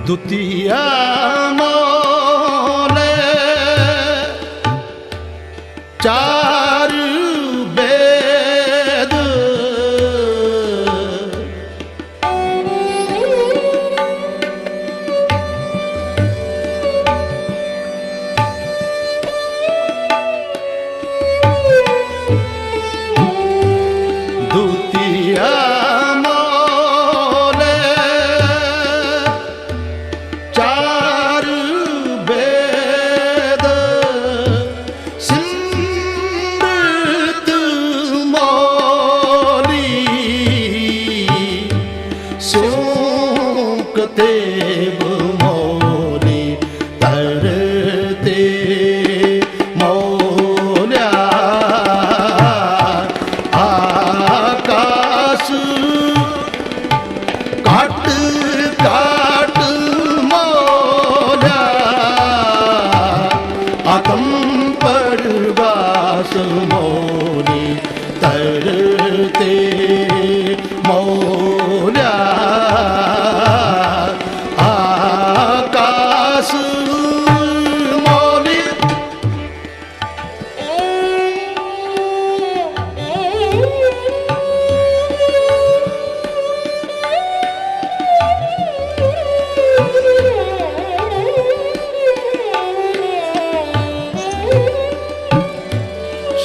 ਦੁਤੀਆ ਮੋਲੇ ਚਾਰ ਬੇਦ ਦੁਤੀਆ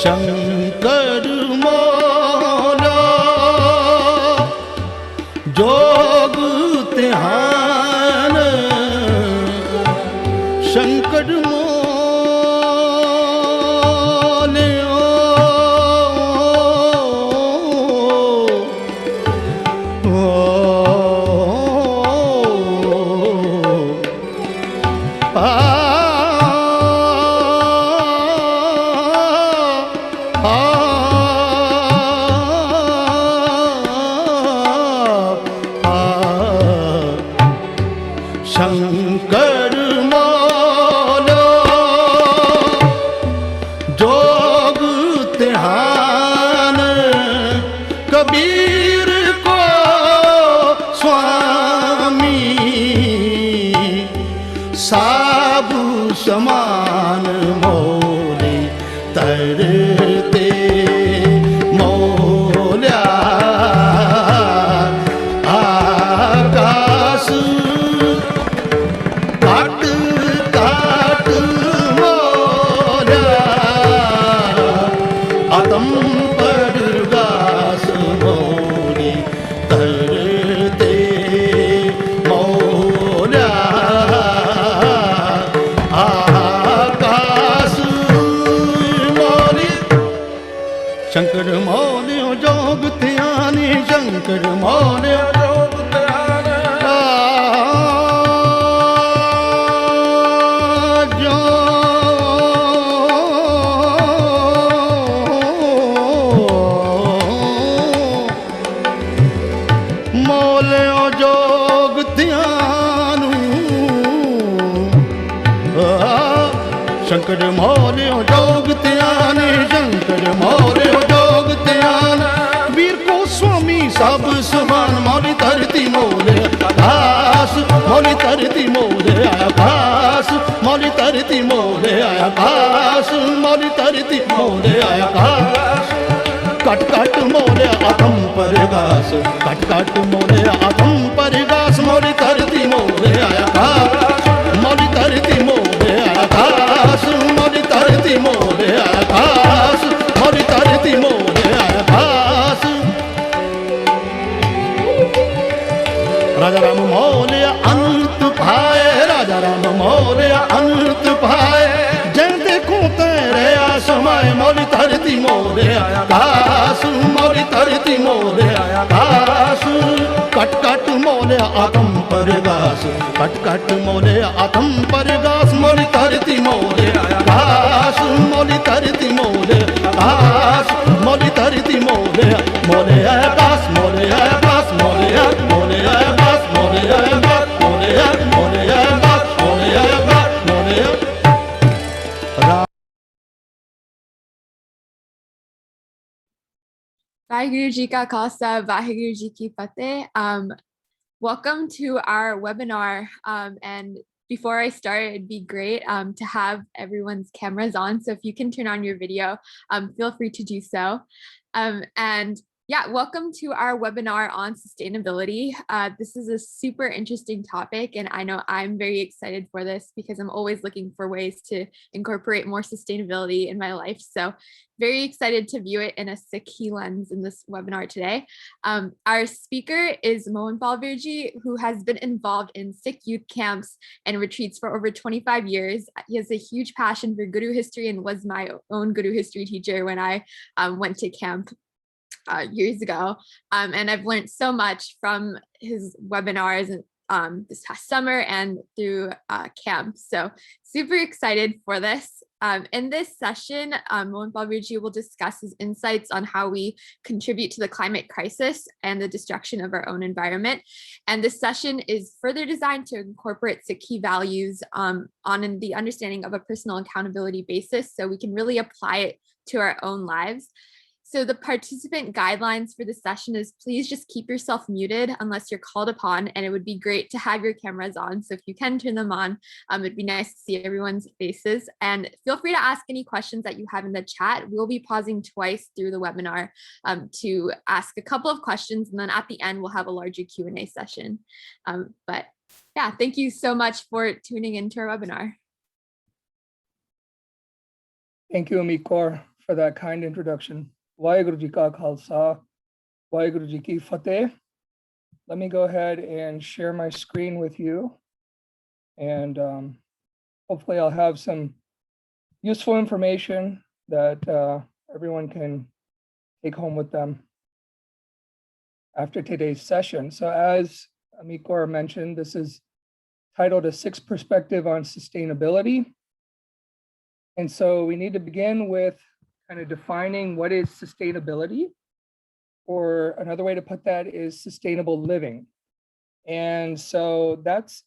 शंकर मोला जोग तिहान शंकर मोले शंकर मोलो जोग तिहान कबीर को स्वामी साबु समान मोले तरते मोल्या आकाश शंकर मौल्यो जोग त्यानी शंकर मौल्यो जोग त्यानी जो मौल्यो जोग त्यानु शंकर मौल्यो जोग त्यानी शंकर मौल्यो जोग त्यान वीर को स्वामी सब समान मौली धरती मोले आकाश मौली धरती मोले आकाश मौली धरती मोले आकाश मौली धरती मोले आकाश कट कट मोले आत्म परगास कट कट मोले आत्म परगास मौली धरती मोले आकाश मौली धरती मोले आकाश मौली धरती मोले आकाश मौली धरती मोले आकाश राजा राम मौले अंत पाए राजा राम मौले अंत पाए जय देखो तेरे आसमाय मौली धरती मोले आकाश मौली धरती मोले आकाश कट कट मोले आत्म परगास कट कट मोले आत्म परगास मौली धरती मोले आकाश मौली धरती मोले आकाश मौली धरती मोले मोले आकाश मोले आकाश मोले मोले आकाश मोले आकाश मोले मोले आकाश मोले आकाश मोले वाहिगुरु जी का खालसा वाहिगुरु जी की फतेह। Welcome to our webinar. And before I start, it'd be great to have everyone's cameras on. So if you can turn on your video, feel free to do so. And yeah, welcome to our webinar on sustainability. This is a super interesting topic, and I know I'm very excited for this because I'm always looking for ways to incorporate more sustainability in my life. So very excited to view it in a Sikh lens in this webinar today. Our speaker is Mohanpal, who has been involved in Sikh youth camps and retreats for over 25 years. He has a huge passion for Guru history and was my own Guru history teacher when I went to camp years ago. And I've learned so much from his webinars this past summer and through camp. So super excited for this. In this session, Mohanpal will discuss his insights on how we contribute to the climate crisis and the destruction of our own environment. And this session is further designed to incorporate Sikh key values on the understanding of a personal accountability basis so we can really apply it to our own lives. So the participant guidelines for this session is please just keep yourself muted unless you're called upon, and it would be great to have your cameras on. So if you can turn them on, it'd be nice to see everyone's faces, and feel free to ask any questions that you have in the chat. We'll be pausing twice through the webinar to ask a couple of questions, and then at the end, we'll have a larger Q&A session. But yeah, thank you so much for tuning into our webinar. Thank you, Amit Kaur, for that kind introduction. Waheguru Ji Ka Khalsa, Waheguru Ji Ki Fateh. Let me go ahead and share my screen with you. And hopefully I'll have some useful information that everyone can take home with them after today's session. So as Amit Kaur mentioned, this is titled A Sikh's Perspective on Sustainability. And so we need to begin with kind of defining what is sustainability, or another way to put that is sustainable living. And so that's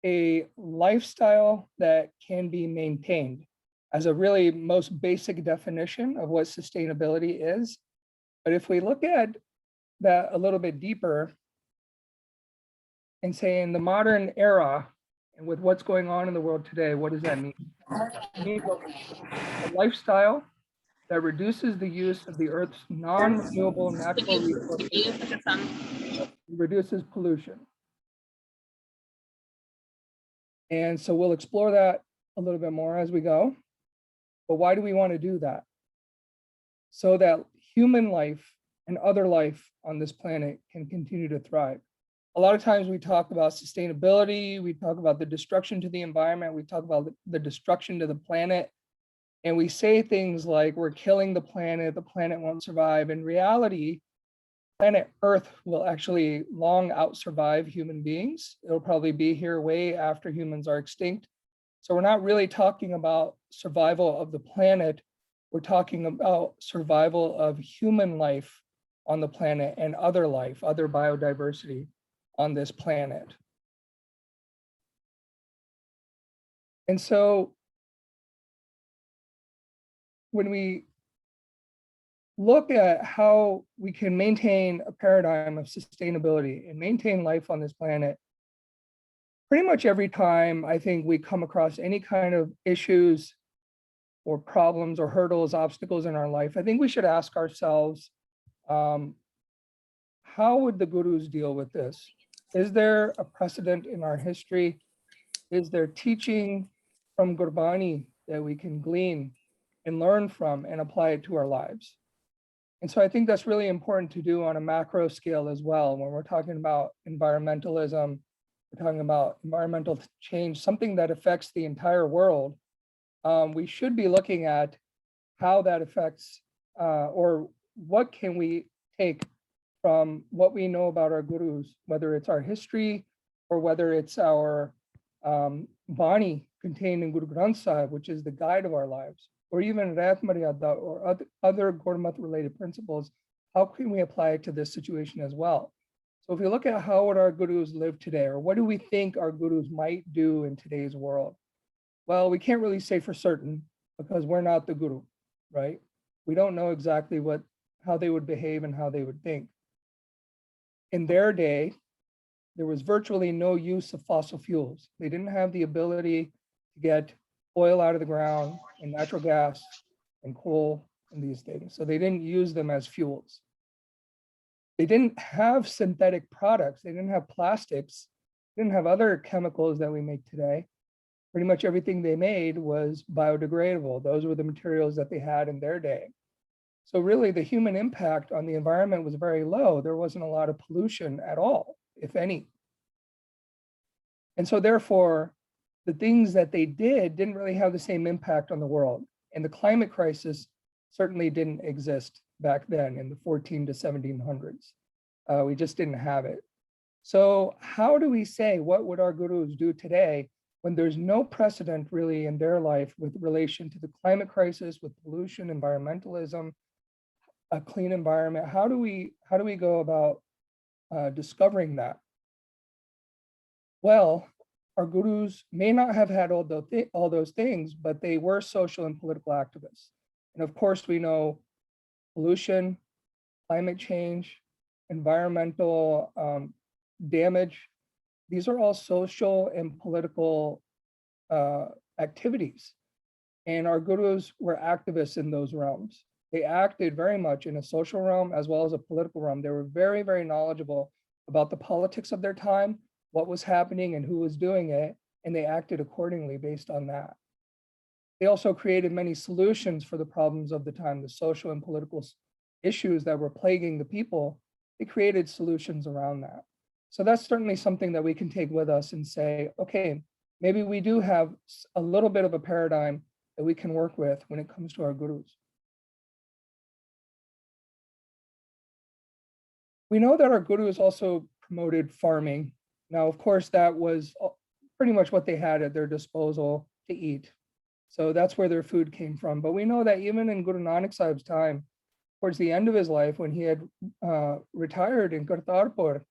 a lifestyle that can be maintained as a really most basic definition of what sustainability is. But if we look at that a little bit deeper and say in the modern era and with what's going on in the world today, what does that mean? It means a lifestyle that reduces the use of the Earth's non-renewable natural resources, reduces pollution. And so we'll explore that a little bit more as we go. But why do we want to do that? So that human life and other life on this planet can continue to thrive. A lot of times we talk about sustainability, we talk about the destruction to the environment, we talk about the destruction to the planet. And we say things like we're killing the planet won't survive. In reality, planet Earth will actually long out-survive human beings. It'll probably be here way after humans are extinct. So we're not really talking about survival of the planet. We're talking about survival of human life on the planet and other life, other biodiversity on this planet. And so when we look at how we can maintain a paradigm of sustainability and maintain life on this planet, pretty much every time I think we come across any kind of issues or problems or hurdles, obstacles in our life, I think we should ask ourselves, how would the gurus deal with this? Is there a precedent in our history? Is there teaching from Gurbani that we can glean and learn from and apply it to our lives? And so I think that's really important to do on a macro scale as well. When we're talking about environmentalism, we're talking about environmental change, something that affects the entire world, we should be looking at how that affects, or what can we take from what we know about our gurus, whether it's our history or whether it's our Bani contained in Guru Granth Sahib, which is the guide of our lives, or even Rath Maryada or other Gurmat related principles. How can we apply it to this situation as well? So if you look at how would our gurus live today, or what do we think our gurus might do in today's world? Well, we can't really say for certain because we're not the guru, right? We don't know exactly how they would behave and how they would think. In their day, there was virtually no use of fossil fuels. They didn't have the ability to get oil out of the ground and natural gas and coal and these things. So they didn't use them as fuels. They didn't have synthetic products. They didn't have plastics. They didn't have other chemicals that we make today. Pretty much everything they made was biodegradable. Those were the materials that they had in their day. So really the human impact on the environment was very low. There wasn't a lot of pollution at all, if any. And so therefore, the things that they didn't really have the same impact on the world. And the climate crisis certainly didn't exist back then in the 14 to 1700s. We just didn't have it. So how do we say, what would our gurus do today when there's no precedent really in their life with relation to the climate crisis, with pollution, environmentalism, a clean environment? How do we go about discovering that? Well, our gurus may not have had all those things, but they were social and political activists. And of course, we know pollution, climate change, environmental damage. These are all social and political activities. And our gurus were activists in those realms. They acted very much in a social realm as well as a political realm. They were very, very knowledgeable about the politics of their time, what was happening and who was doing it, and they acted accordingly based on that. They also created many solutions for the problems of the time, the social and political issues that were plaguing the people. They created solutions around that. So that's certainly something that we can take with us and say, okay, maybe we do have a little bit of a paradigm that we can work with when it comes to our gurus. We know that our gurus also promoted farming. Now, of course, that was pretty much what they had at their disposal to eat. So that's where their food came from. But we know that even in Guru Nanak Sahib's time, towards the end of his life, when he had retired in Kartarpur,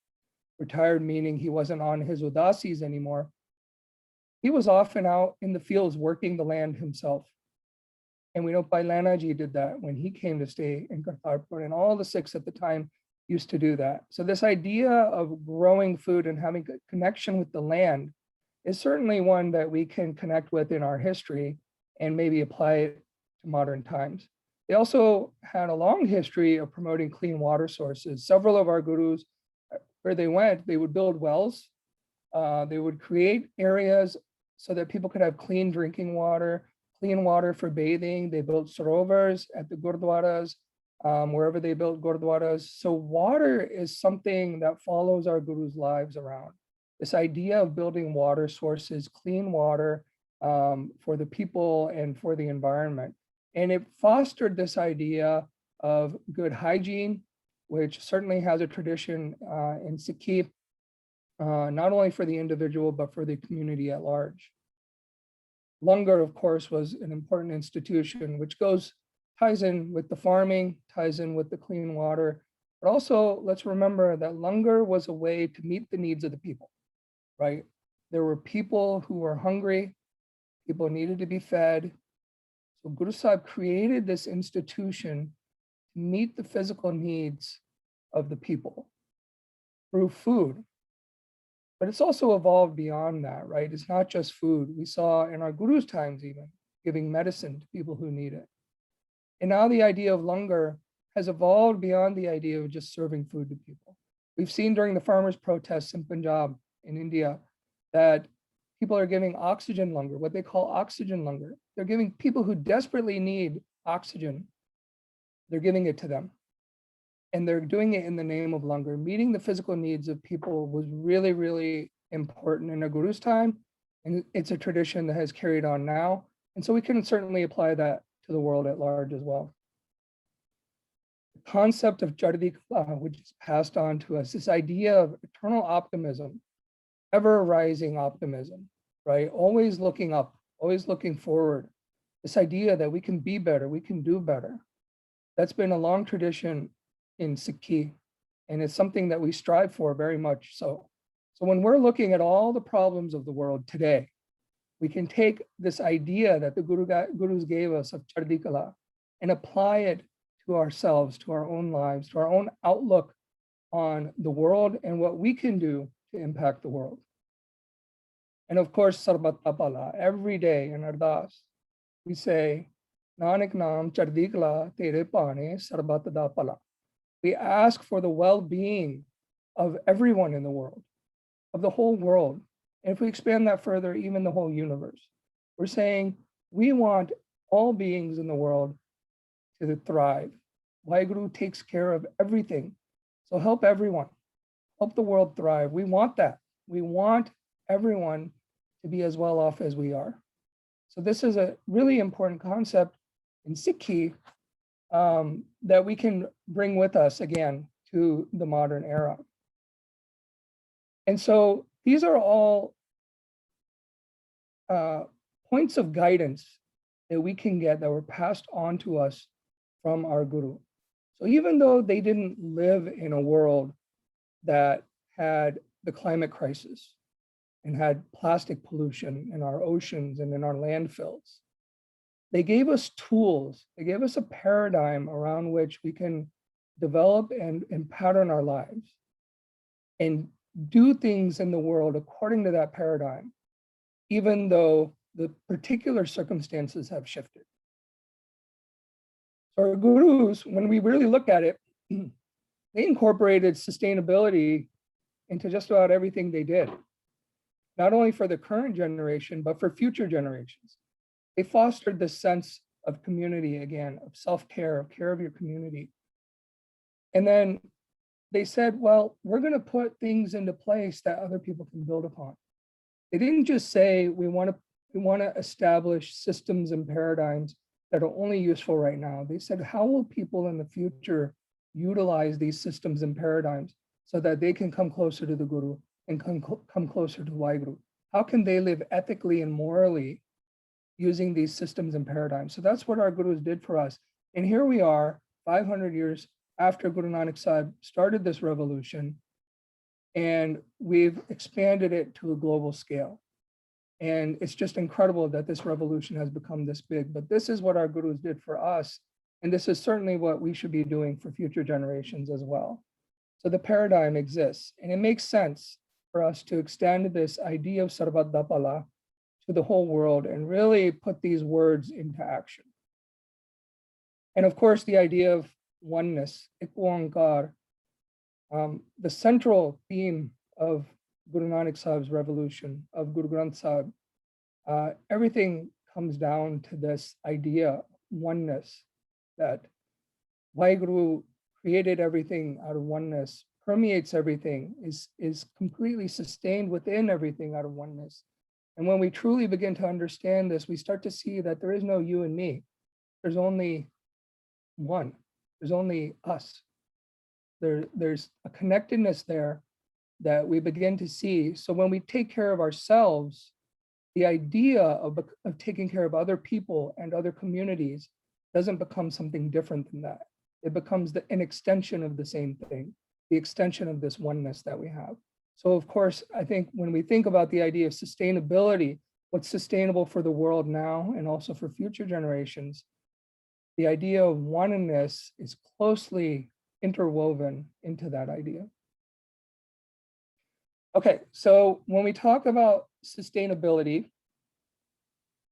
retired meaning he wasn't on his udasis anymore, he was often out in the fields working the land himself. And we know Bhai Lana Ji did that when he came to stay in Kartarpur, and all the Sikhs at the time used to do that. So this idea of growing food and having a connection with the land is certainly one that we can connect with in our history and maybe apply it to modern times. They also had a long history of promoting clean water sources. Several of our gurus, where they went, they would build wells. They would create areas so that people could have clean drinking water, clean water for bathing. They built sarovars at the gurdwaras, wherever they built gurdwaras. So water is something that follows our gurus' lives around. This idea of building water sources, clean water for the people and for the environment. And it fostered this idea of good hygiene, which certainly has a tradition in Sikh, not only for the individual, but for the community at large. Langar, of course, was an important institution, which ties in with the farming, ties in with the clean water. But also, let's remember that langar was a way to meet the needs of the people, right? There were people who were hungry, people needed to be fed. So Guru Sahib created this institution to meet the physical needs of the people through food. But it's also evolved beyond that, right? It's not just food. We saw in our Guru's times even, giving medicine to people who need it. And now the idea of langar has evolved beyond the idea of just serving food to people. We've seen during the farmers' protests in Punjab, in India, that people are giving oxygen langar, what they call oxygen langar. They're giving people who desperately need oxygen, they're giving it to them. And they're doing it in the name of langar. Meeting the physical needs of people was really, really important in a Guru's time. And it's a tradition that has carried on now. And so we can certainly apply that to the world at large as well. The concept of Chardi Kala, which is passed on to us, this idea of eternal optimism, ever rising optimism, right? Always looking up, always looking forward. This idea that we can be better, we can do better. That's been a long tradition in Sikh, and it's something that we strive for very much so. So when we're looking at all the problems of the world today, we can take this idea that the Gurus gave us of Chardi Kala and apply it to ourselves, to our own lives, to our own outlook on the world and what we can do to impact the world. And of course, Sarbat Tapala, every day in Ardas, we say, Nanak Naam Chardi Kala Tere Pane Sarbat Da Pala. We ask for the well-being of everyone in the world, of the whole world. And if we expand that further, even the whole universe, we're saying we want all beings in the world to thrive. Waheguru takes care of everything. So help everyone, help the world thrive. We want that. We want everyone to be as well off as we are. So this is a really important concept in Sikhi that we can bring with us again to the modern era. And so these are all points of guidance that we can get that were passed on to us from our Guru. So even though they didn't live in a world that had the climate crisis and had plastic pollution in our oceans and in our landfills, they gave us tools, they gave us a paradigm around which we can develop and pattern our lives and do things in the world according to that paradigm, even though the particular circumstances have shifted. So our gurus, when we really look at it, they incorporated sustainability into just about everything they did, not only for the current generation, but for future generations. They fostered this sense of community again, of self-care, of care of your community. And then they said, well, we're going to put things into place that other people can build upon. They didn't just say we want to establish systems and paradigms that are only useful right now. They said, how will people in the future utilize these systems and paradigms so that they can come closer to the Guru and come closer to Waheguru? How can they live ethically and morally using these systems and paradigms? So that's what our Gurus did for us. And here we are, 500 years after Guru Nanak Sahib started this revolution, and we've expanded it to a global scale. And it's just incredible that this revolution has become this big, but this is what our Gurus did for us. And this is certainly what we should be doing for future generations as well. So the paradigm exists, and it makes sense for us to extend this idea of Sarvat Dapala to the whole world and really put these words into action. And of course, the idea of oneness, Ikwankar, the central theme of Guru Nanak Sahib's revolution, of Guru Granth Sahib, everything comes down to this idea of oneness, that Waheguru created everything out of oneness, permeates everything, is completely sustained within everything out of oneness. And when we truly begin to understand this, we start to see that there is no you and me. There's only one. There's only us. There's a connectedness there that we begin to see. So when we take care of ourselves, the idea of taking care of other people and other communities doesn't become something different than that. It becomes an extension of the same thing, the extension of this oneness that we have. So of course, I think when we think about the idea of sustainability, what's sustainable for the world now and also for future generations, the idea of oneness is closely interwoven into that idea. Okay, so when we talk about sustainability,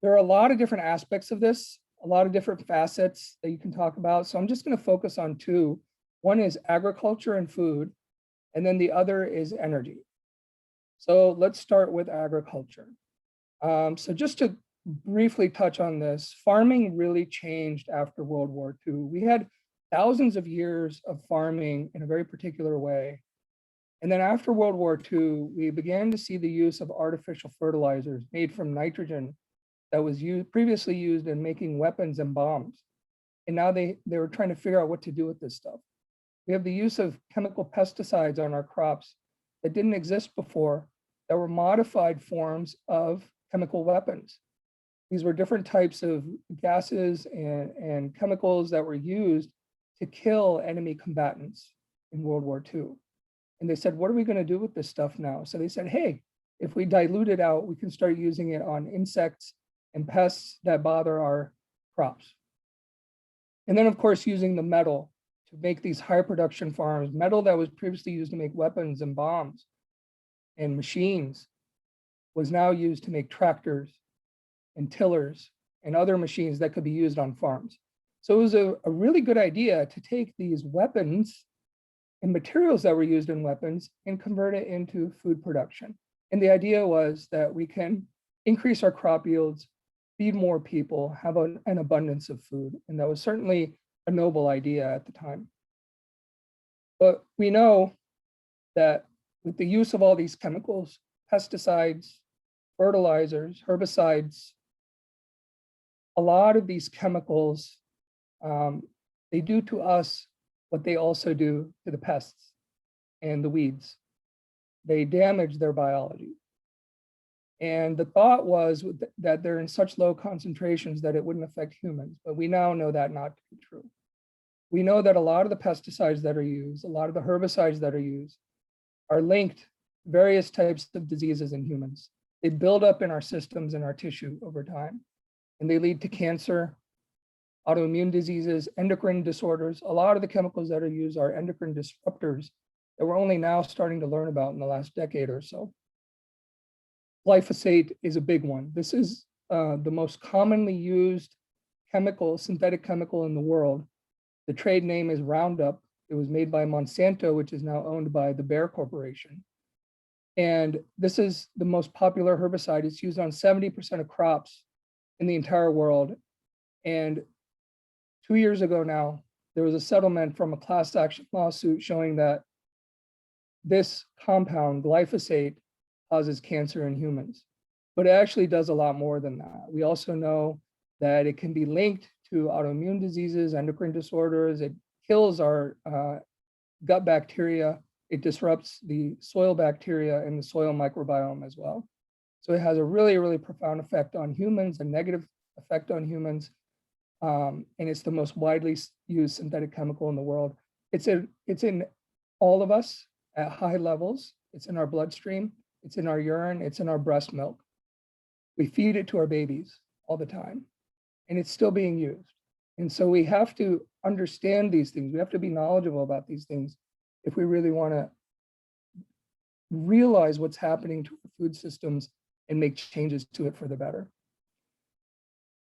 there are a lot of different aspects of this, a lot of different facets that you can talk about. So I'm just going to focus on two. One is agriculture and food, and then the other is energy. So let's start with agriculture. So just to briefly touch on this, farming really changed after World War II. We had thousands of years of farming in a very particular way. And then after World War II, we began to see the use of artificial fertilizers made from nitrogen that was previously used in making weapons and bombs. And now they were trying to figure out what to do with this stuff. We have the use of chemical pesticides on our crops that didn't exist before, that were modified forms of chemical weapons. These were different types of gases and chemicals that were used to kill enemy combatants in World War II. And they said, what are we going to do with this stuff now? So they said, hey, if we dilute it out, we can start using it on insects and pests that bother our crops. And then, of course, using the metal to make these high production farms, metal that was previously used to make weapons and bombs. and machines was now used to make tractors and tillers and other machines that could be used on farms. So it was a really good idea to take these weapons and materials that were used in weapons and convert it into food production. And the idea was that we can increase our crop yields, feed more people, have an abundance of food. And that was certainly a noble idea at the time. But we know that with the use of all these chemicals, pesticides, fertilizers, herbicides, a lot of these chemicals, they do to us what they also do to the pests and the weeds. They damage their biology. And the thought was that they're in such low concentrations that it wouldn't affect humans, but we now know that not to be true. We know that a lot of the pesticides that are used, a lot of the herbicides that are used are linked to various types of diseases in humans. They build up in our systems and our tissue over time, and they lead to cancer, autoimmune diseases, endocrine disorders. A lot of the chemicals that are used are endocrine disruptors that we're only now starting to learn about in the last decade or so. Glyphosate is a big one. This is the most commonly used chemical, synthetic chemical in the world. The trade name is Roundup. It was made by Monsanto, which is now owned by the Bayer Corporation. And this is the most popular herbicide. It's used on 70% of crops in the entire world. And 2 years ago now, there was a settlement from a class action lawsuit showing that this compound, glyphosate, causes cancer in humans. But it actually does a lot more than that. We also know that it can be linked to autoimmune diseases, endocrine disorders. It kills our gut bacteria. It disrupts the soil bacteria and the soil microbiome as well. So it has a really, really profound effect on humans, a negative effect on humans. And it's the most widely used synthetic chemical in the world. It's in all of us at high levels. It's in our bloodstream. It's in our urine. It's in our breast milk. We feed it to our babies all the time, and it's still being used. And so we have to understand these things. We have to be knowledgeable about these things if we really want to realize what's happening to our food systems and make changes to it for the better.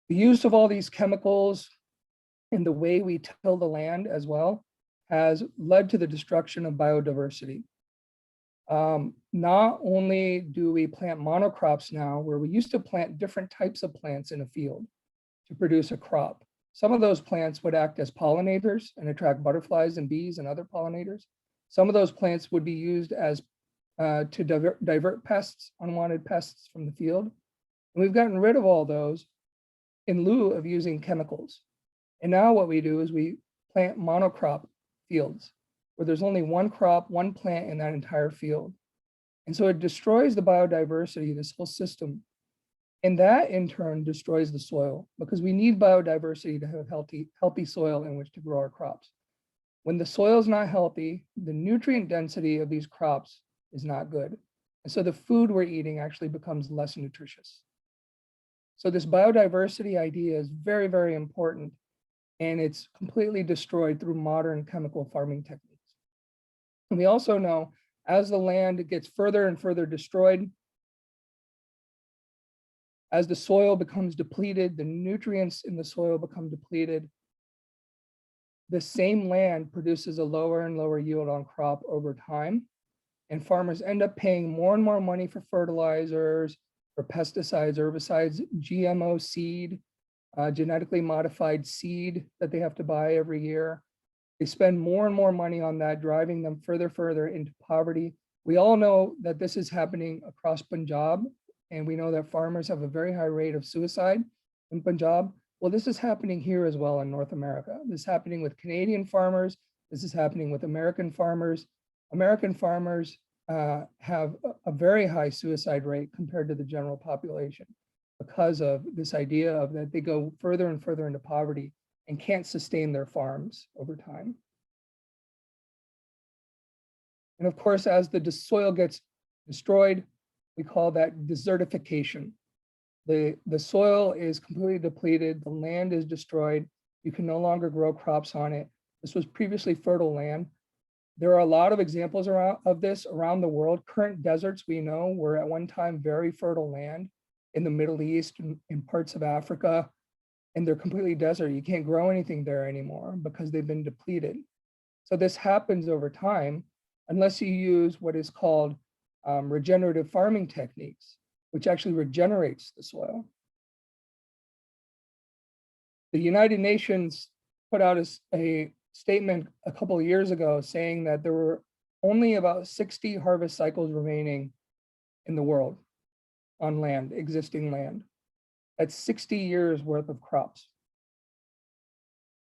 The use of all these chemicals and the way we till the land as well has led to the destruction of biodiversity. Not only do we plant monocrops now, where we used to plant different types of plants in a field to produce a crop. Some of those plants would act as pollinators and attract butterflies and bees and other pollinators. Some of those plants would be used as to divert pests, unwanted pests from the field. And we've gotten rid of all those in lieu of using chemicals. And now what we do is we plant monocrop fields where there's only one crop, one plant in that entire field. And so it destroys the biodiversity, this whole system. And that in turn destroys the soil, because we need biodiversity to have healthy soil in which to grow our crops. When the soil is not healthy, the nutrient density of these crops is not good. And so the food we're eating actually becomes less nutritious. So this biodiversity idea is very, very important. And it's completely destroyed through modern chemical farming techniques. And we also know as the land gets further and further destroyed, as the soil becomes depleted, the nutrients in the soil become depleted, the same land produces a lower and lower yield on crop over time. And farmers end up paying more and more money for fertilizers, for pesticides, herbicides, GMO seed, genetically modified seed that they have to buy every year. They spend more and more money on that, driving them further into poverty. We all know that this is happening across Punjab, and we know that farmers have a very high rate of suicide in Punjab. Well, this is happening here as well in North America. This is happening with Canadian farmers. This is happening with American farmers. American farmers have a very high suicide rate compared to the general population because of this idea of that they go further and further into poverty and can't sustain their farms over time. And of course, as the soil gets destroyed, we call that desertification. The soil is completely depleted, the land is destroyed, you can no longer grow crops on it. This was previously fertile land. There are a lot of examples of this around the world. Current deserts, we know, were at one time very fertile land in the Middle East and in parts of Africa, and they're completely desert. You can't grow anything there anymore because they've been depleted. So this happens over time unless you use what is called regenerative farming techniques, which actually regenerates the soil. The United Nations put out a statement a couple of years ago saying that there were only about 60 harvest cycles remaining in the world on land, existing land. That's 60 years worth of crops.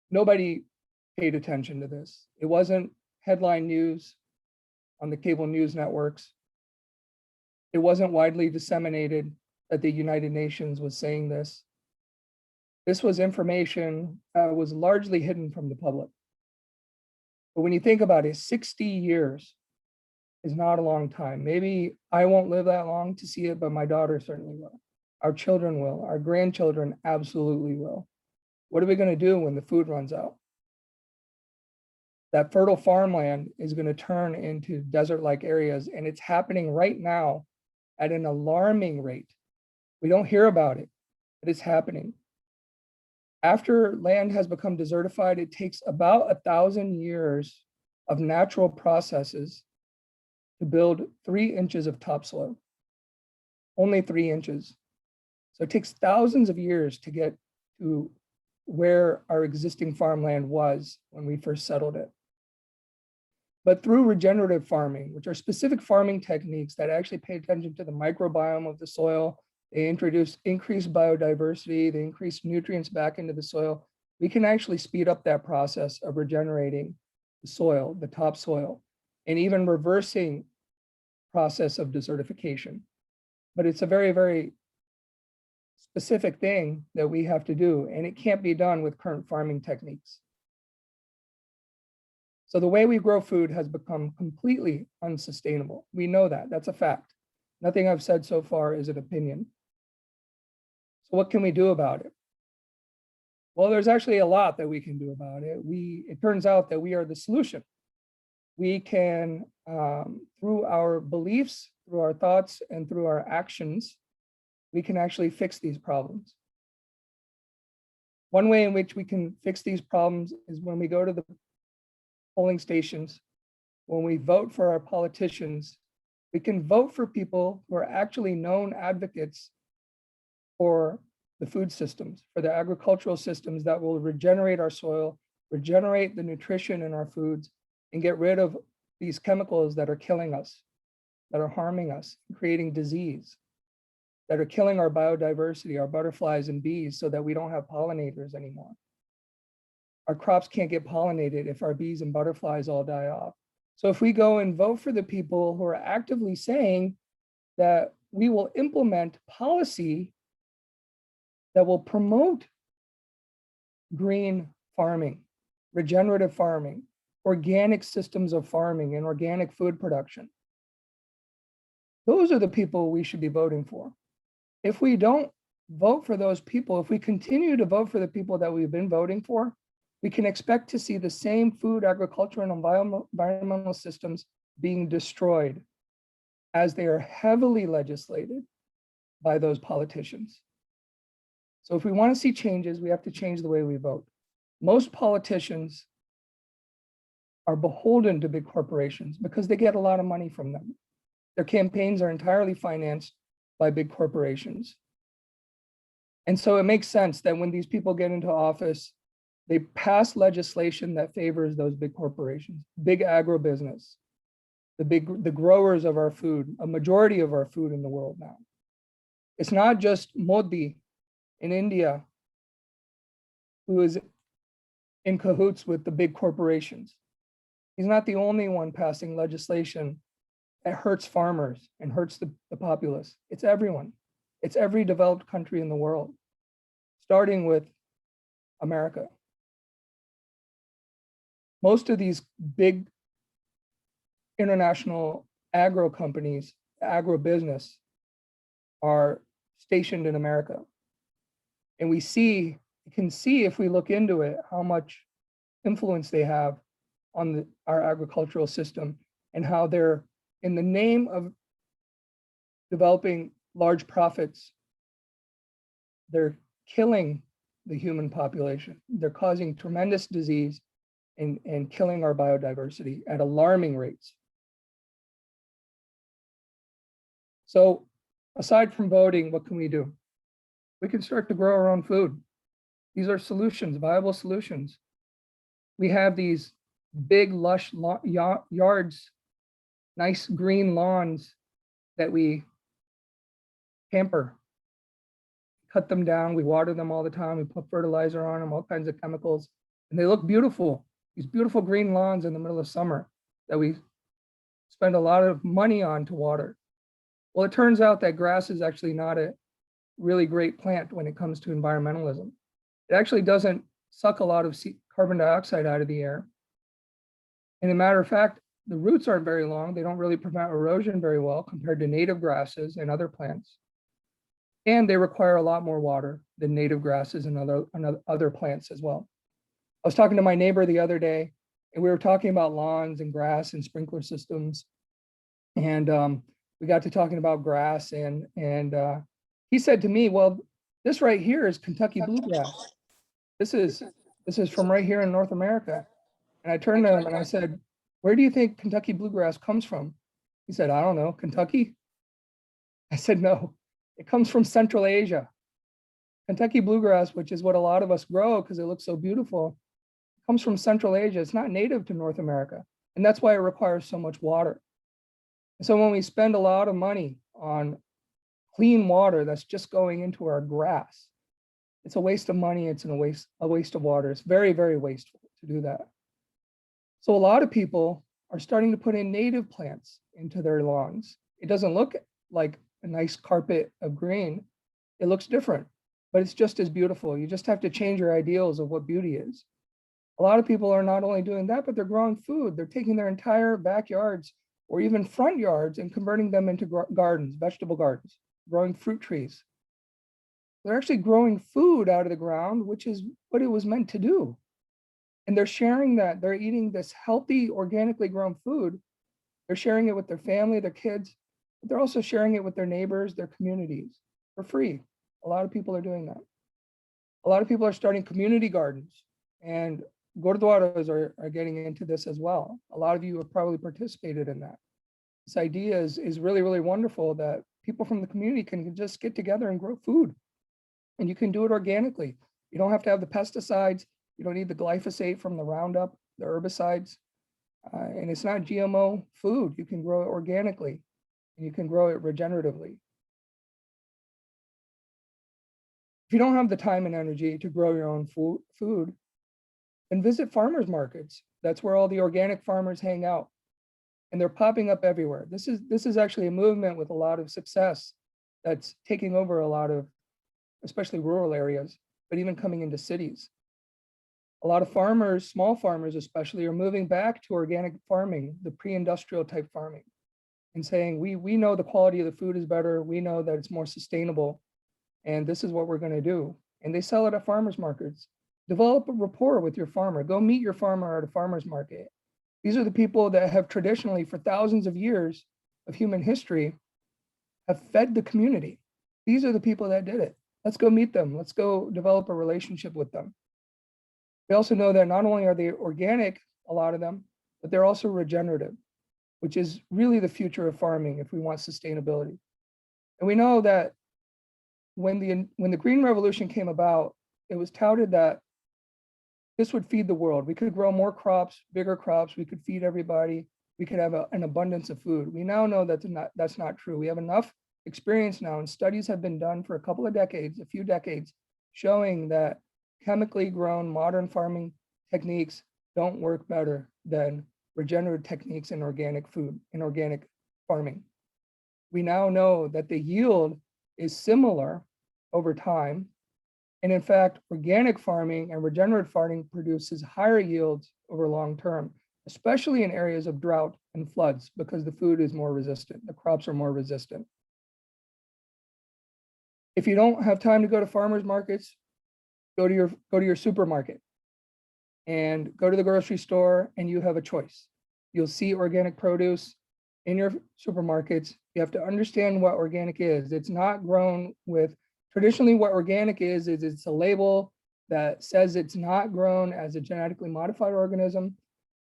Nobody paid attention to this. It wasn't headline news on the cable news networks. It wasn't widely disseminated that the United Nations was saying this. This was information that was largely hidden from the public. But when you think about it, 60 years is not a long time. Maybe I won't live that long to see it, but my daughter certainly will. Our children will, our grandchildren absolutely will. What are we going to do when the food runs out? That fertile farmland is going to turn into desert-like areas, and it's happening right now at an alarming rate. We don't hear about it, but it's happening. After land has become desertified, it takes about 1,000 years of natural processes to build 3 inches of topsoil, only 3 inches. So it takes thousands of years to get to where our existing farmland was when we first settled it. But through regenerative farming, which are specific farming techniques that actually pay attention to the microbiome of the soil, they introduce increased biodiversity, they increase nutrients back into the soil, we can actually speed up that process of regenerating the soil, the topsoil, and even reversing process of desertification. But it's a very, very specific thing that we have to do, and it can't be done with current farming techniques. So the way we grow food has become completely unsustainable. We know that, that's a fact. Nothing I've said so far is an opinion. So what can we do about it? Well, there's actually a lot that we can do about it. It turns out that we are the solution. We can, through our beliefs, through our thoughts, and through our actions, we can actually fix these problems. One way in which we can fix these problems is when we go to the polling stations, when we vote for our politicians, we can vote for people who are actually known advocates for the food systems, for the agricultural systems that will regenerate our soil, regenerate the nutrition in our foods, and get rid of these chemicals that are killing us, that are harming us, creating disease, that are killing our biodiversity, our butterflies and bees, so that we don't have pollinators anymore. Our crops can't get pollinated if our bees and butterflies all die off. So if we go and vote for the people who are actively saying that we will implement policy that will promote green farming, regenerative farming, organic systems of farming, and organic food production, those are the people we should be voting for. If we don't vote for those people, if we continue to vote for the people that we've been voting for, we can expect to see the same food, agriculture, and environmental systems being destroyed as they are heavily legislated by those politicians. So if we want to see changes, we have to change the way we vote. Most politicians are beholden to big corporations because they get a lot of money from them. Their campaigns are entirely financed by big corporations. And so it makes sense that when these people get into office, they pass legislation that favors those big corporations, big agribusiness, the growers of our food, a majority of our food in the world now. It's not just Modi in India who is in cahoots with the big corporations. He's not the only one passing legislation that hurts farmers and hurts the populace. It's everyone. It's every developed country in the world, starting with America. Most of these big international agro companies, agribusiness, are stationed in America. And we can see if we look into it, how much influence they have on our agricultural system, and how they're, in the name of developing large profits, they're killing the human population. They're causing tremendous disease and killing our biodiversity at alarming rates. So aside from voting, what can we do? We can start to grow our own food. These are solutions, viable solutions. We have these big, lush yards, nice green lawns that we pamper, cut them down, we water them all the time, we put fertilizer on them, all kinds of chemicals, and they look beautiful. These beautiful green lawns in the middle of summer that we spend a lot of money on to water. Well, it turns out that grass is actually not a really great plant when it comes to environmentalism. It actually doesn't suck a lot of carbon dioxide out of the air. And as a matter of fact, the roots aren't very long. They don't really prevent erosion very well compared to native grasses and other plants. And they require a lot more water than native grasses and other plants as well. I was talking to my neighbor the other day, and we were talking about lawns and grass and sprinkler systems. And we got to talking about grass, and he said to me, well, this right here is Kentucky bluegrass. This is from right here in North America. And I turned to him and I said, where do you think Kentucky bluegrass comes from? He said, I don't know, Kentucky? I said, no, it comes from Central Asia. Kentucky bluegrass, which is what a lot of us grow because it looks so beautiful, comes from Central Asia. It's not native to North America. And that's why it requires so much water. And so when we spend a lot of money on clean water that's just going into our grass, it's a waste of money, it's a waste of water. It's very, very wasteful to do that. So a lot of people are starting to put in native plants into their lawns. It doesn't look like a nice carpet of green. It looks different, but it's just as beautiful. You just have to change your ideals of what beauty is. A lot of people are not only doing that, but they're growing food. They're taking their entire backyards or even front yards and converting them into gardens, vegetable gardens, growing fruit trees. They're actually growing food out of the ground, which is what it was meant to do. And they're sharing that. They're eating this healthy, organically grown food. They're sharing it with their family, their kids, but they're also sharing it with their neighbors, their communities for free. A lot of people are doing that. A lot of people are starting community gardens, and Gurdwaras are getting into this as well. A lot of you have probably participated in that. This idea is really, really wonderful that people from the community can just get together and grow food. And you can do it organically. You don't have to have the pesticides. You don't need the glyphosate from the Roundup, the herbicides. And it's not GMO food. You can grow it organically, and you can grow it regeneratively. If you don't have the time and energy to grow your own food, then visit farmers markets. That's where all the organic farmers hang out. And they're popping up everywhere. This is actually a movement with a lot of success that's taking over a lot of, especially rural areas, but even coming into cities. A lot of farmers, small farmers especially, are moving back to organic farming, the pre-industrial type farming, and saying, we know the quality of the food is better, we know that it's more sustainable, and this is what we're gonna do. And they sell it at farmers markets. Develop a rapport with your farmer. Go meet your farmer at a farmer's market. These are the people that have traditionally, for thousands of years of human history, have fed the community. These are the people that did it. Let's go meet them. Let's go develop a relationship with them. We also know that not only are they organic, a lot of them, but they're also regenerative, which is really the future of farming if we want sustainability. And we know that when the Green Revolution came about, it was touted that this would feed the world. We could grow more crops, bigger crops, we could feed everybody, we could have an abundance of food. We now know that's not true. We have enough experience now, and studies have been done for a few decades, showing that chemically grown modern farming techniques don't work better than regenerative techniques in organic food, in organic farming. We now know that the yield is similar over time. And in fact, organic farming and regenerative farming produces higher yields over long term, especially in areas of drought and floods, because the food is more resistant, the crops are more resistant. If you don't have time to go to farmers markets, go to your supermarket and go to the grocery store and you have a choice. You'll see organic produce in your supermarkets. You have to understand what organic is. It's not grown with, traditionally what organic is it's a label that says it's not grown as a genetically modified organism,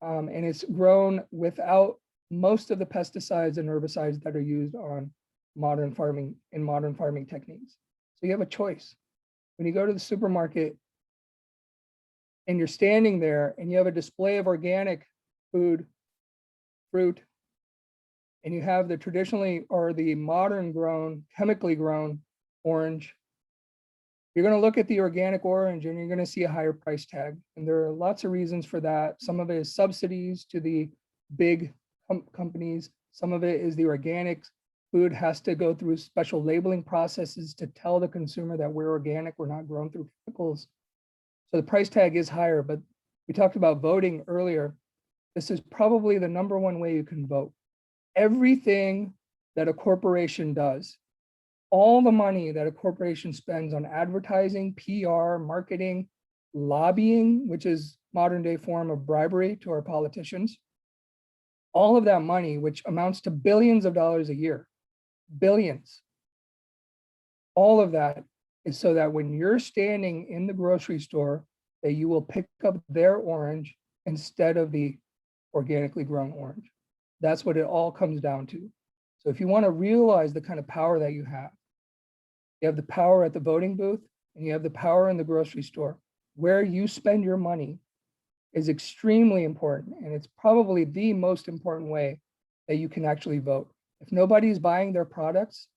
and it's grown without most of the pesticides and herbicides that are used on modern farming techniques. So you have a choice. When you go to the supermarket and you're standing there and you have a display of organic food, fruit, and you have the traditionally or the modern grown, chemically grown orange, you're going to look at the organic orange and you're going to see a higher price tag. And there are lots of reasons for that. Some of it is subsidies to the big companies. Some of it is the organic food has to go through special labeling processes to tell the consumer that we're organic, we're not grown through chemicals. So the price tag is higher, but we talked about voting earlier. This is probably the #1 way you can vote. Everything that a corporation does, all the money that a corporation spends on advertising, PR, marketing, lobbying, which is modern day form of bribery to our politicians, all of that money, which amounts to billions of dollars a year, billions, all of that is so that when you're standing in the grocery store, that you will pick up their orange instead of the organically grown orange. That's what it all comes down to. So if you want to realize the kind of power that you have the power at the voting booth and you have the power in the grocery store. Where you spend your money is extremely important, and it's probably the most important way that you can actually vote. If nobody's buying their products,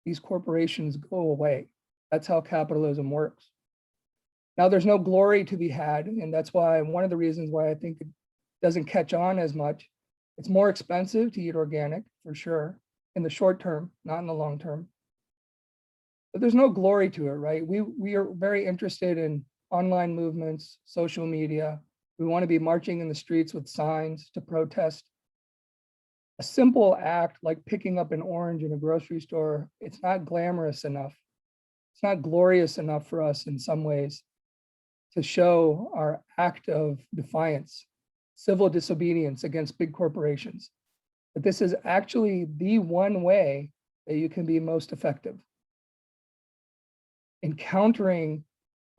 these corporations go away. That's how capitalism works. Now, there's no glory to be had, and that's why one of the reasons why I think it doesn't catch on as much. It's more expensive to eat organic, for sure, in the short term, not in the long term. But there's no glory to it, right? We are very interested in online movements, social media. We want to be marching in the streets with signs to protest. A simple act like picking up an orange in a grocery store, it's not glamorous enough. It's not glorious enough for us in some ways to show our act of defiance, civil disobedience against big corporations. But this is actually the one way that you can be most effective in countering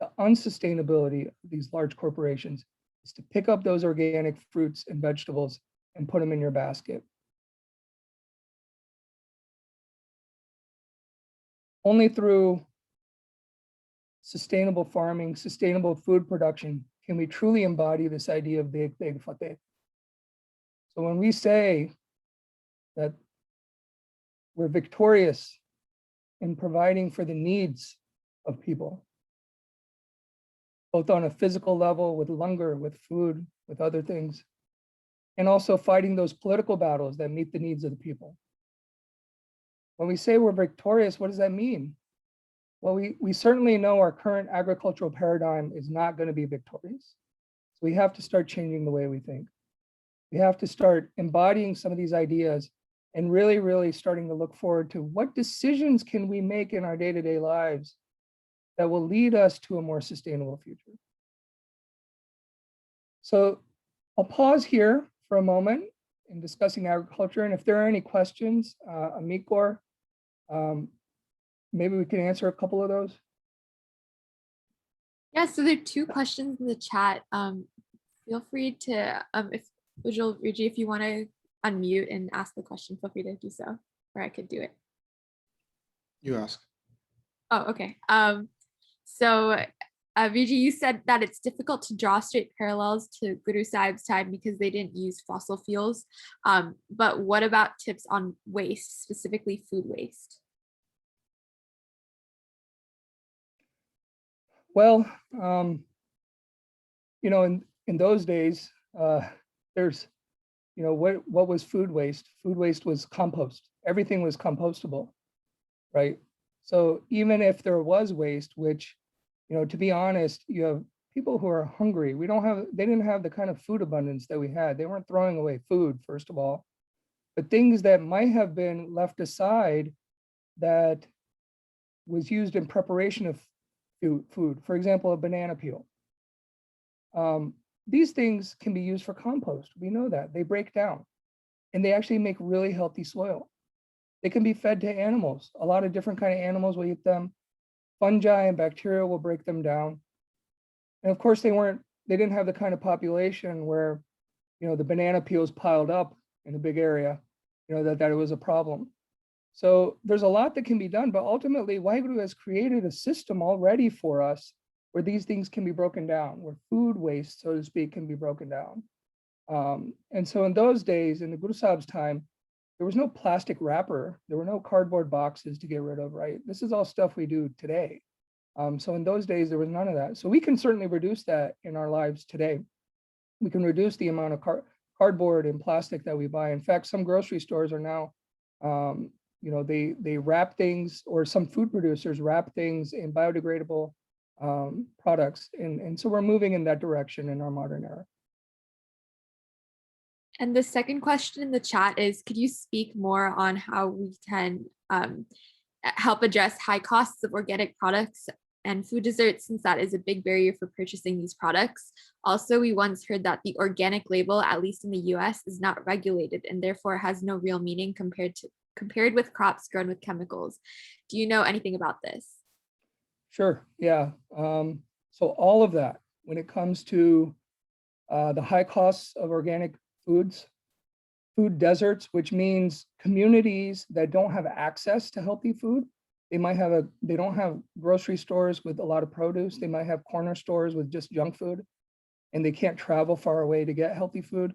the unsustainability of these large corporations, is to pick up those organic fruits and vegetables and put them in your basket. Only through sustainable farming, sustainable food production, can we truly embody this idea of Dekh Dekh Fateh. So when we say that we're victorious in providing for the needs of people, both on a physical level with hunger, with food, with other things, and also fighting those political battles that meet the needs of the people. When we say we're victorious, what does that mean? Well, we certainly know our current agricultural paradigm is not going to be victorious. So we have to start changing the way we think. We have to start embodying some of these ideas and really, really starting to look forward to what decisions can we make in our day-to-day lives that will lead us to a more sustainable future. So I'll pause here for a moment in discussing agriculture. And if there are any questions, Amikor, maybe we can answer a couple of those. Yeah, so there are 2 questions in the chat. Feel free to, if Ujjwal, if you want to unmute and ask the question, feel free to do so, or I could do it. You ask. Oh, okay. So Vijay, you said that it's difficult to draw straight parallels to Guru Sahib's time because they didn't use fossil fuels. But what about tips on waste, specifically food waste? Well, you know, in those days, there's, you know, what was food waste? Food waste was compost. Everything was compostable, right? So even if there was waste, which, you know, to be honest, you have people who are hungry. They didn't have the kind of food abundance that we had. They weren't throwing away food, first of all, but things that might have been left aside that was used in preparation of food. For example, a banana peel. these things can be used for compost. We know that. They break down and they actually make really healthy soil. They can be fed to animals. A lot of different kind of animals will eat them. Fungi and bacteria will break them down. And of course, they didn't have the kind of population where, the banana peels piled up in a big area, that it was a problem. So there's a lot that can be done, but ultimately Waheguru has created a system already for us where these things can be broken down, where food waste, so to speak, can be broken down. And so in those days, in the Guru Sahib's time, there was no plastic wrapper. There were no cardboard boxes to get rid of, right? This is all stuff we do today. So in those days, there was none of that. So we can certainly reduce that in our lives today. We can reduce the amount of cardboard and plastic that we buy. In fact, some grocery stores are now, they wrap things, or some food producers wrap things in biodegradable products. And so we're moving in that direction in our modern era. And the second question in the chat is, could you speak more on how we can help address high costs of organic products and food desserts, since that is a big barrier for purchasing these products? Also, we once heard that the organic label, at least in the US, is not regulated and therefore has no real meaning compared with crops grown with chemicals. Do you know anything about this? Sure, yeah. So all of that, when it comes to the high costs of organic foods, food deserts, which means communities that don't have access to healthy food. They don't have grocery stores with a lot of produce. They might have corner stores with just junk food, and they can't travel far away to get healthy food.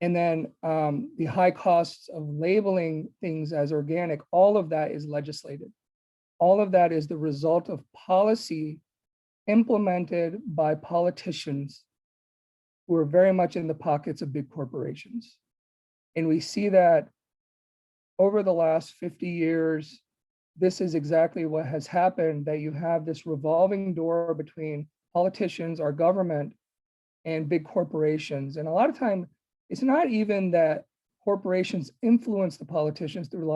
And then the high costs of labeling things as organic, all of that is legislated. All of that is the result of policy implemented by politicians who are very much in the pockets of big corporations. And we see that over the last 50 years, this is exactly what has happened, that you have this revolving door between politicians, our government, and big corporations. And a lot of time, it's not even that corporations influence the politicians through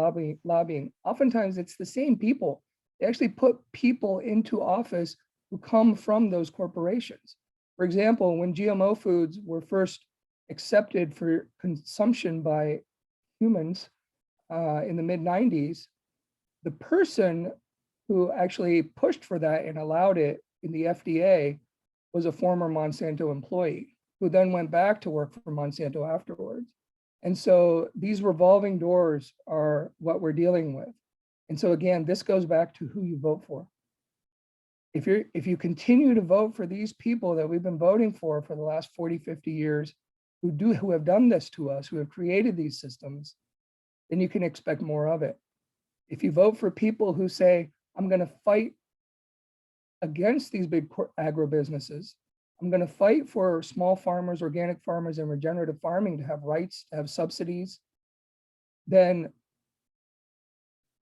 lobbying. Oftentimes, it's the same people. They actually put people into office who come from those corporations. For example, when GMO foods were first accepted for consumption by humans in the mid-90s, the person who actually pushed for that and allowed it in the FDA was a former Monsanto employee who then went back to work for Monsanto afterwards. And so these revolving doors are what we're dealing with. And so again, this goes back to who you vote for. If you continue to vote for these people that we've been voting for the last 40, 50 years, who have done this to us, who have created these systems, then you can expect more of it. If you vote for people who say, I'm going to fight against these big agribusinesses, I'm going to fight for small farmers, organic farmers, and regenerative farming to have rights, to have subsidies, then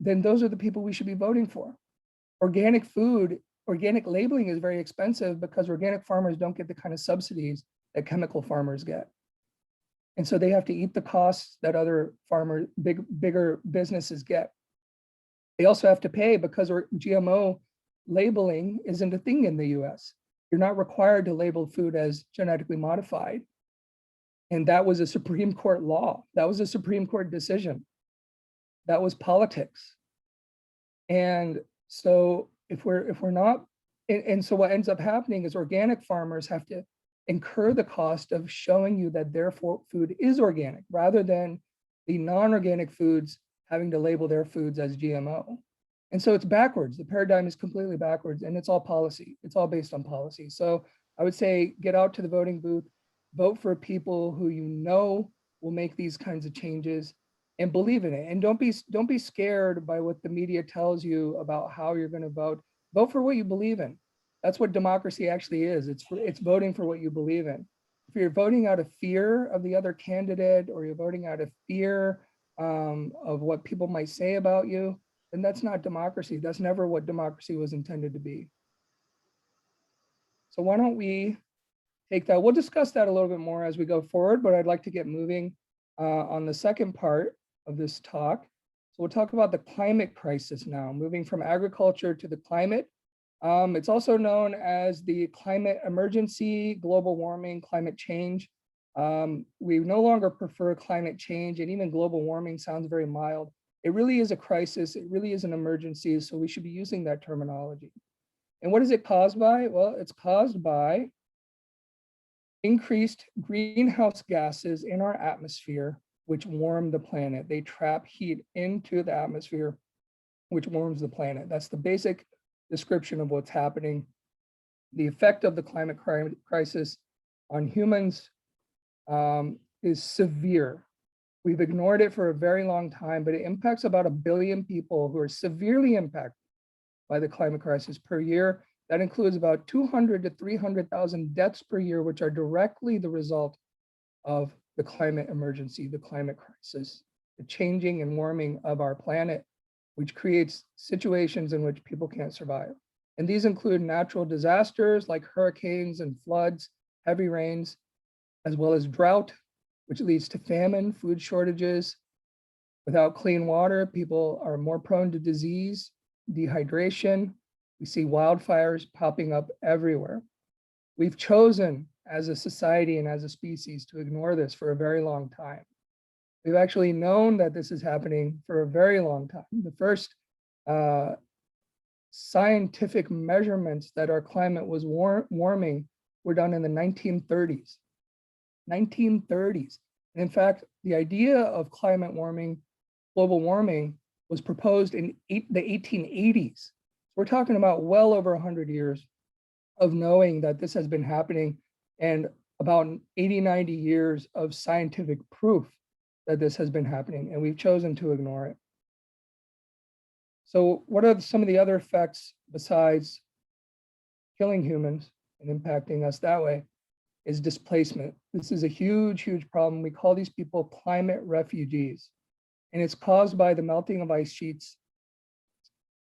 those are the people we should be voting for. Organic food, organic labeling is very expensive because organic farmers don't get the kind of subsidies that chemical farmers get. And so they have to eat the costs that other farmers, bigger businesses get. They also have to pay because GMO labeling isn't a thing in the US. You're not required to label food as genetically modified. And that was a Supreme Court law. That was a Supreme Court decision. That was politics. And so if we're not, and so what ends up happening is organic farmers have to incur the cost of showing you that their food is organic, rather than the non-organic foods having to label their foods as GMO. And so it's backwards. The paradigm is completely backwards, and it's all policy. It's all based on policy. So I would say get out to the voting booth, vote for people who you know will make these kinds of changes, and believe in it. And don't be scared by what the media tells you about how you're going to vote. Vote for what you believe in. That's what democracy actually is. It's voting for what you believe in. If you're voting out of fear of the other candidate, or you're voting out of fear of what people might say about you, then that's not democracy. That's never what democracy was intended to be. So why don't we take that? We'll discuss that a little bit more as we go forward, but I'd like to get moving on the second part of this talk. So we'll talk about the climate crisis now, moving from agriculture to the climate. It's also known as the climate emergency, global warming, climate change. We no longer prefer climate change, and even global warming sounds very mild. It really is a crisis. It really is an emergency. So we should be using that terminology. And what is it caused by? Well, it's caused by increased greenhouse gases in our atmosphere, which warm the planet. They trap heat into the atmosphere, which warms the planet. That's the basic description of what's happening. The effect of the climate crisis on humans is severe. We've ignored it for a very long time, but it impacts about 1 billion people who are severely impacted by the climate crisis per year. That includes about 200 to 300,000 deaths per year, which are directly the result of the climate emergency, the climate crisis, the changing and warming of our planet, which creates situations in which people can't survive. And these include natural disasters like hurricanes and floods, heavy rains, as well as drought, which leads to famine, food shortages. Without clean water, people are more prone to disease, dehydration. We see wildfires popping up everywhere. We've chosen as a society and as a species to ignore this for a very long time. We've actually known that this is happening for a very long time. The first scientific measurements that our climate was warming were done in the 1930s. 1930s. And in fact, the idea of climate warming, global warming, was proposed in the 1880s. We're talking about well over 100 years of knowing that this has been happening, and about 80, 90 years of scientific proof that this has been happening, and we've chosen to ignore it. So what are some of the other effects besides killing humans and impacting us that way? Is displacement. This is a huge, huge problem. We call these people climate refugees, and it's caused by the melting of ice sheets.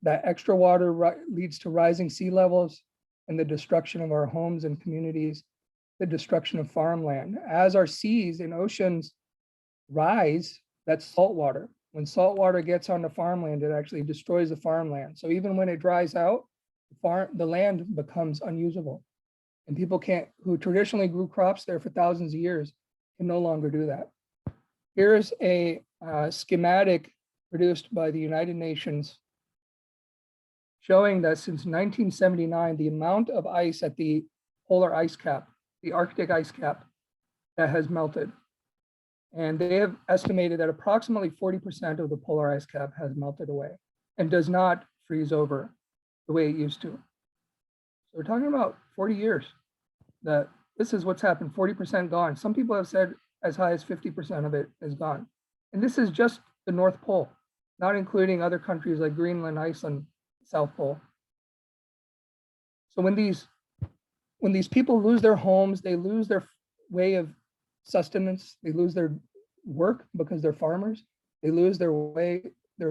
That extra water leads to rising sea levels and the destruction of our homes and communities, the destruction of farmland. As our seas and oceans rise, that's salt water. When salt water gets onto farmland, it actually destroys the farmland. So even when it dries out, the land becomes unusable. And people who traditionally grew crops there for thousands of years, can no longer do that. Here's a schematic produced by the United Nations showing that since 1979, the amount of ice at the polar ice cap, the Arctic ice cap, that has melted. And they have estimated that approximately 40% of the polar ice cap has melted away and does not freeze over the way it used to. So we're talking about 40 years that this is what's happened, 40% gone. Some people have said as high as 50% of it is gone. And this is just the North Pole, not including other countries like Greenland, Iceland, South Pole. So when these people lose their homes, they lose their way of sustenance, they lose their work because they're farmers, they lose their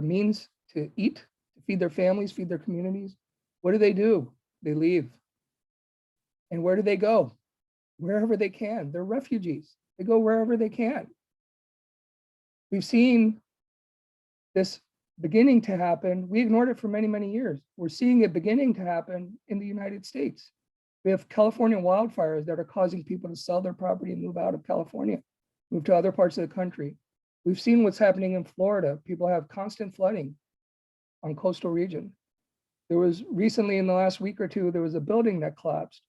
means to eat, to feed their families, feed their communities. What do? They leave. And where do they go? Wherever they can. They're refugees. They go wherever they can. We've seen this beginning to happen. We ignored it for many, many years. We're seeing it beginning to happen in the United States. We have California wildfires that are causing people to sell their property and move out of California, move to other parts of the country. We've seen what's happening in Florida. People have constant flooding on coastal region. There was recently, in the last week or two, there was a building that collapsed,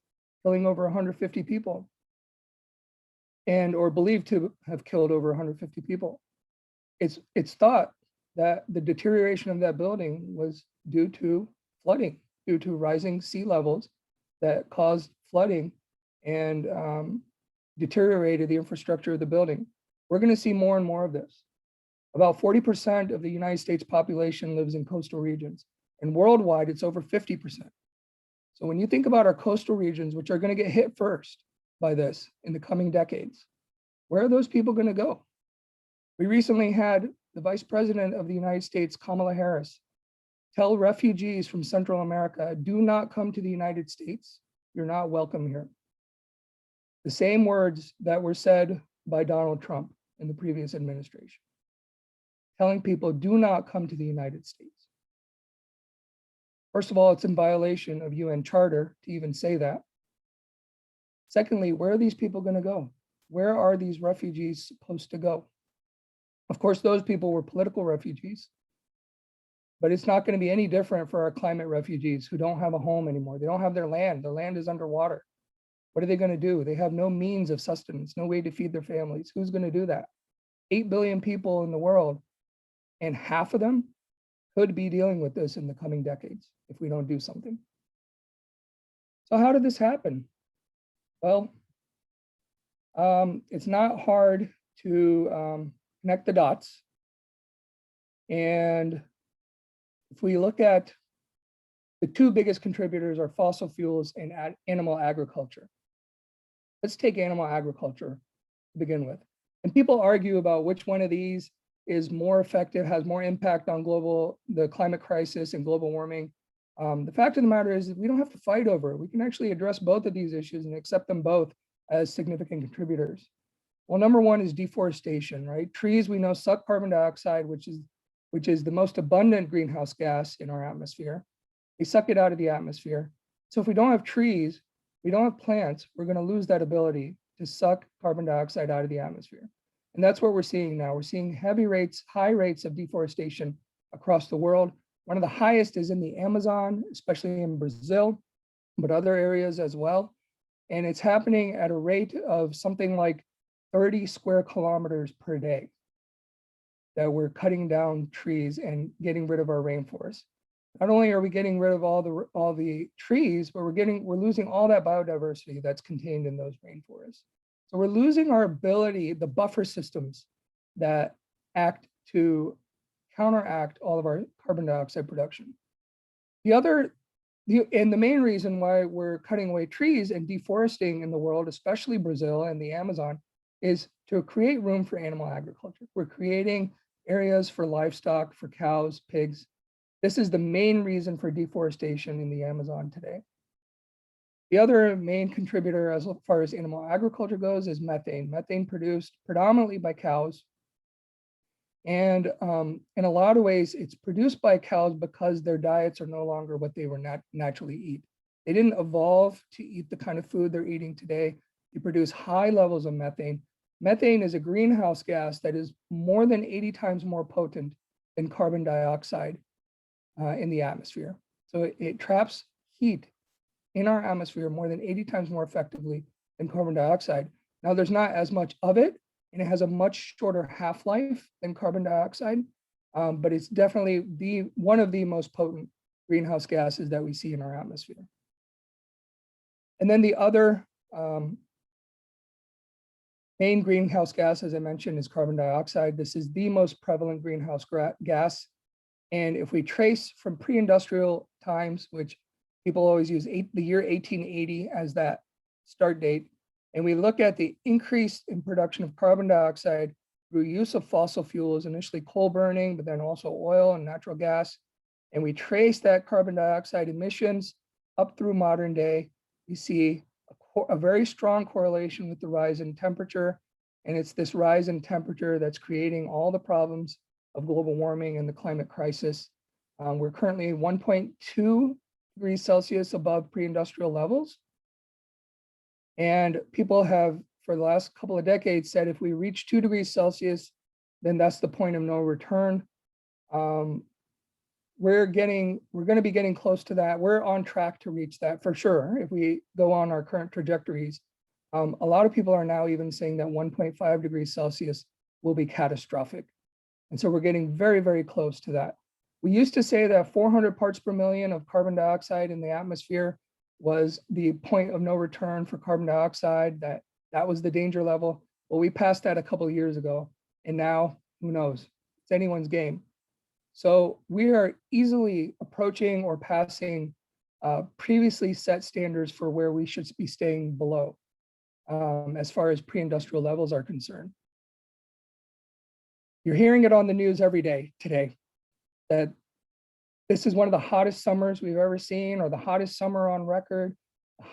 killing over 150 people, or believed to have killed over 150 people. It's thought that the deterioration of that building was due to flooding, due to rising sea levels that caused flooding and deteriorated the infrastructure of the building. We're going to see more and more of this. About 40% of the United States population lives in coastal regions, and worldwide it's over 50%. So when you think about our coastal regions, which are going to get hit first by this in the coming decades, where are those people going to go? We recently had the Vice President of the United States, Kamala Harris, tell refugees from Central America, do not come to the United States. You're not welcome here. The same words that were said by Donald Trump in the previous administration, telling people, do not come to the United States. First of all, it's in violation of UN Charter to even say that. Secondly, where are these people going to go? Where are these refugees supposed to go? Of course, those people were political refugees, but it's not going to be any different for our climate refugees who don't have a home anymore. They don't have their land. Their land is underwater. What are they going to do? They have no means of sustenance, no way to feed their families. Who's going to do that? 8 billion people in the world, and half of them could be dealing with this in the coming decades if we don't do something. So how did this happen? Well, it's not hard to connect the dots. And if we look at the two biggest contributors are fossil fuels and animal agriculture. Let's take animal agriculture to begin with. And people argue about which one of these is more effective, has more impact on the climate crisis and global warming. The fact of the matter is that we don't have to fight over it. We can actually address both of these issues and accept them both as significant contributors. Well, number one is deforestation, right? Trees, we know, suck carbon dioxide, which is the most abundant greenhouse gas in our atmosphere. They suck it out of the atmosphere. So if we don't have trees, we don't have plants, we're going to lose that ability to suck carbon dioxide out of the atmosphere. And that's what we're seeing now. We're seeing high rates of deforestation across the world. One of the highest is in the Amazon, especially in Brazil, but other areas as well. And it's happening at a rate of something like 30 square kilometers per day that we're cutting down trees and getting rid of our rainforest. Not only are we getting rid of all the trees, but we're losing all that biodiversity that's contained in those rainforests. So we're losing our ability, the buffer systems that act to counteract all of our carbon dioxide production. And the main reason why we're cutting away trees and deforesting in the world, especially Brazil and the Amazon, is to create room for animal agriculture. We're creating areas for livestock, for cows, pigs. This is the main reason for deforestation in the Amazon today. The other main contributor as far as animal agriculture goes is methane. Methane produced predominantly by cows. And in a lot of ways, it's produced by cows because their diets are no longer what they were naturally eat. They didn't evolve to eat the kind of food they're eating today. They produce high levels of methane. Methane is a greenhouse gas that is more than 80 times more potent than carbon dioxide in the atmosphere. So it traps heat in our atmosphere more than 80 times more effectively than carbon dioxide. Now there's not as much of it, and it has a much shorter half-life than carbon dioxide, but it's definitely one of the most potent greenhouse gases that we see in our atmosphere. And then the other main greenhouse gas, as I mentioned, is carbon dioxide. This is the most prevalent greenhouse gas. And if we trace from pre-industrial times, which people always use the year 1880 as that start date, and we look at the increase in production of carbon dioxide through use of fossil fuels, initially coal burning, but then also oil and natural gas, and we trace that carbon dioxide emissions up through modern day, we see a very strong correlation with the rise in temperature. And it's this rise in temperature that's creating all the problems of global warming and the climate crisis. We're currently 1.2 degrees Celsius above pre-industrial levels. And people have, for the last couple of decades, said if we reach 2 degrees Celsius, then that's the point of no return. We're going to be getting close to that. We're on track to reach that for sure if we go on our current trajectories. A lot of people are now even saying that 1.5 degrees Celsius will be catastrophic. And so we're getting very, very close to that. We used to say that 400 parts per million of carbon dioxide in the atmosphere was the point of no return for carbon dioxide, that was the danger level. Well, we passed that a couple of years ago, and now who knows? It's anyone's game. So we are easily approaching or passing previously set standards for where we should be staying below as far as pre-industrial levels are concerned. You're hearing it on the news every day today that this is one of the hottest summers we've ever seen, or the hottest summer on record.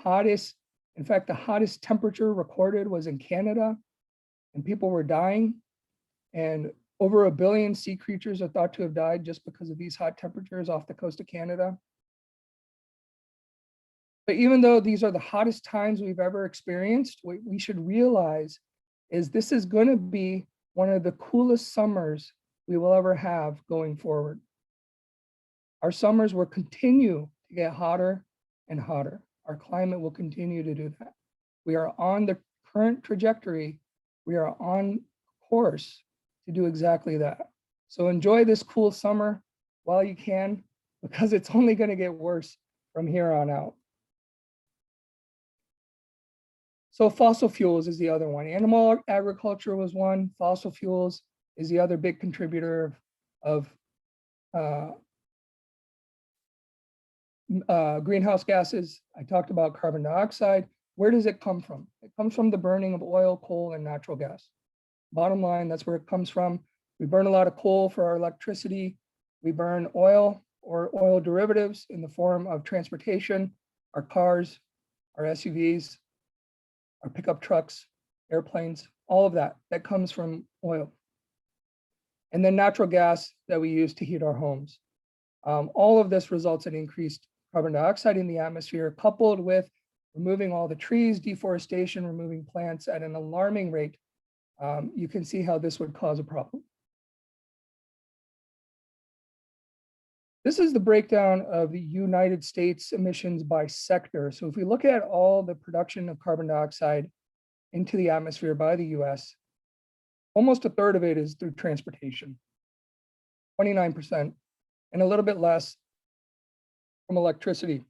In fact, the hottest temperature recorded was in Canada, and people were dying. And over 1 billion sea creatures are thought to have died just because of these hot temperatures off the coast of Canada. But even though these are the hottest times we've ever experienced, what we should realize is this is going to be one of the coolest summers we will ever have going forward. Our summers will continue to get hotter and hotter. Our climate will continue to do that. We are on the current trajectory. We are on course to do exactly that. So enjoy this cool summer while you can, because it's only going to get worse from here on out. So fossil fuels is the other one. Animal agriculture was one. Fossil fuels is the other big contributor of greenhouse gases. I talked about carbon dioxide. Where does it come from? It comes from the burning of oil, coal, and natural gas. Bottom line, that's where it comes from. We burn a lot of coal for our electricity. We burn oil or oil derivatives in the form of transportation, our cars, our SUVs, our pickup trucks, airplanes, all of that comes from oil. And then natural gas that we use to heat our homes. All of this results in increased carbon dioxide in the atmosphere, coupled with removing all the trees, deforestation, removing plants at an alarming rate. You can see how this would cause a problem. This is the breakdown of the United States emissions by sector. So if we look at all the production of carbon dioxide into the atmosphere by the US, almost a third of it is through transportation, 29%, and a little bit less from electricity.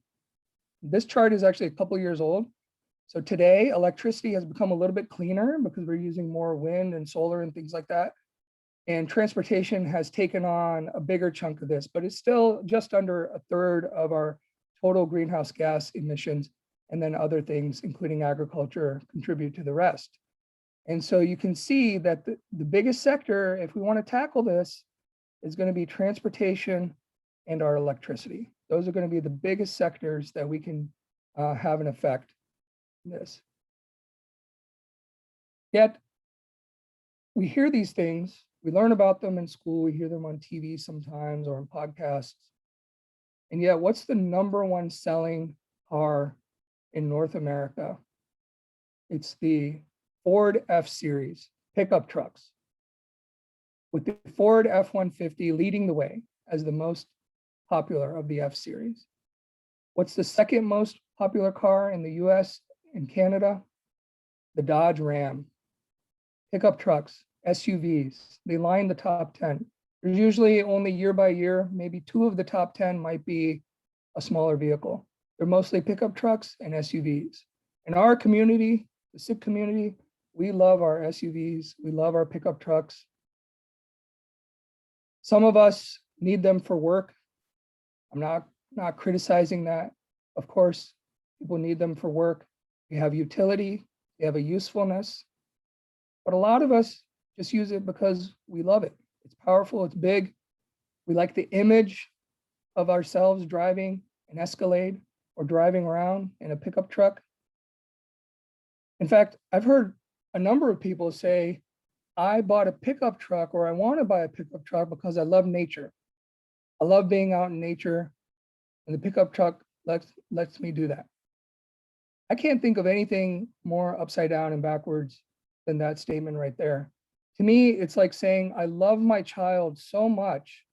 This chart is actually a couple years old. So today, electricity has become a little bit cleaner because we're using more wind and solar and things like that. And transportation has taken on a bigger chunk of this, but it's still just under a third of our total greenhouse gas emissions. And then other things, including agriculture, contribute to the rest. And so you can see that the biggest sector, if we want to tackle this, is going to be transportation and our electricity. Those are going to be the biggest sectors that we can have an effect in this. Yet, we hear these things, we learn about them in school, we hear them on TV sometimes or in podcasts. And yet, what's the #1 selling car in North America? It's the Ford F-Series pickup trucks, with the Ford F-150 leading the way as the most popular of the F-Series. What's the second most popular car in the US and Canada? The Dodge Ram. Pickup trucks, SUVs, they line the top 10. There's usually only year by year, maybe 2 of the top 10 might be a smaller vehicle. They're mostly pickup trucks and SUVs. In our community, the Sikh community, we love our SUVs, we love our pickup trucks. Some of us need them for work. I'm not criticizing that. Of course, people need them for work. They have utility, they have a usefulness. But a lot of us just use it because we love it. It's powerful, it's big. We like the image of ourselves driving an Escalade or driving around in a pickup truck. In fact, I've heard a number of people say, I bought a pickup truck, or I want to buy a pickup truck because I love nature. I love being out in nature, and the pickup truck lets me do that. I can't think of anything more upside down and backwards than that statement right there. To me, it's like saying, I love my child so much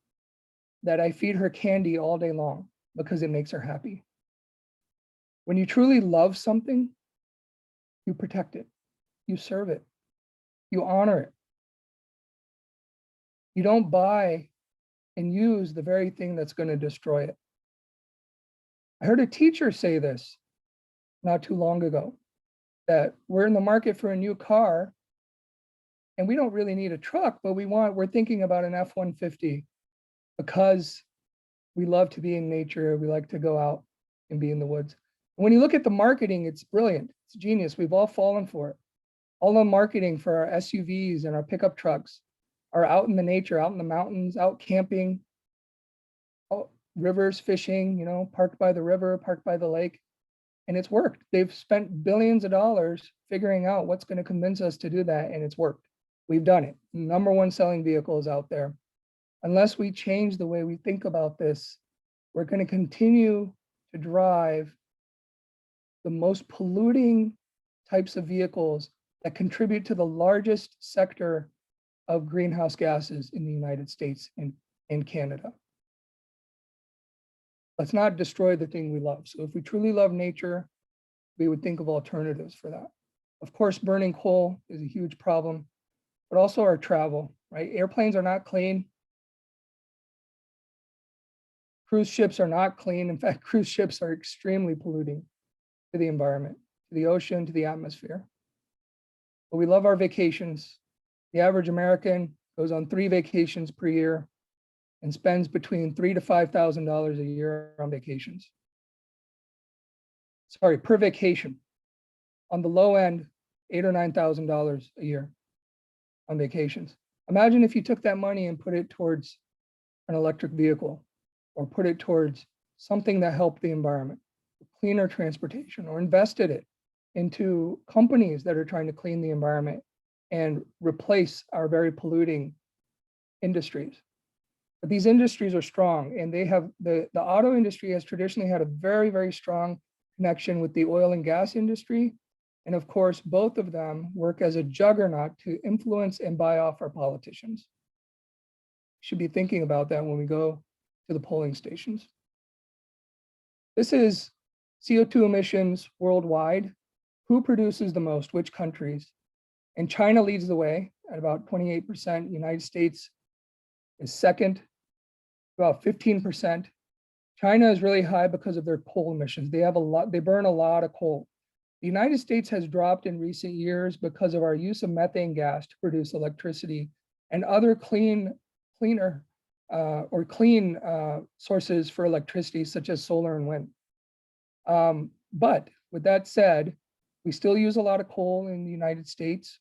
that I feed her candy all day long because it makes her happy. When you truly love something, you protect it, you serve it, you honor it. You don't buy and use the very thing that's going to destroy it. I heard a teacher say this not too long ago, that we're in the market for a new car and we don't really need a truck, but we're thinking about an F-150 because we love to be in nature. We like to go out and be in the woods. And when you look at the marketing, it's brilliant. It's genius. We've all fallen for it. All the marketing for our SUVs and our pickup trucks are out in the nature, out in the mountains, out camping, out rivers, fishing, parked by the river, parked by the lake. And it's worked. They've spent billions of dollars figuring out what's going to convince us to do that, and it's worked. We've done it. #1 selling vehicle is out there. Unless we change the way we think about this, we're going to continue to drive the most polluting types of vehicles that contribute to the largest sector of greenhouse gases in the United States and Canada. Let's not destroy the thing we love. So if we truly love nature, we would think of alternatives for that. Of course, burning coal is a huge problem, but also our travel, right? Airplanes are not clean. Cruise ships are not clean. In fact, cruise ships are extremely polluting to the environment, to the ocean, to the atmosphere. But we love our vacations. The average American goes on 3 vacations per year and spends between $3,000 to $5,000 a year on vacations. Sorry, per vacation. On the low end, $8,000 or $9,000 a year on vacations. Imagine if you took that money and put it towards an electric vehicle, or put it towards something that helped the environment, cleaner transportation, or invested it into companies that are trying to clean the environment and replace our very polluting industries. But these industries are strong, and they have the auto industry has traditionally had a very, very strong connection with the oil and gas industry. And of course, both of them work as a juggernaut to influence and buy off our politicians. We should be thinking about that when we go to the polling stations. This is CO2 emissions worldwide. Who produces the most, which countries? And China leads the way at about 28%. United States is second, about 15%. China is really high because of their coal emissions. They burn a lot of coal. The United States has dropped in recent years because of our use of methane gas to produce electricity and other clean sources for electricity, such as solar and wind. But with that said, we still use a lot of coal in the United States.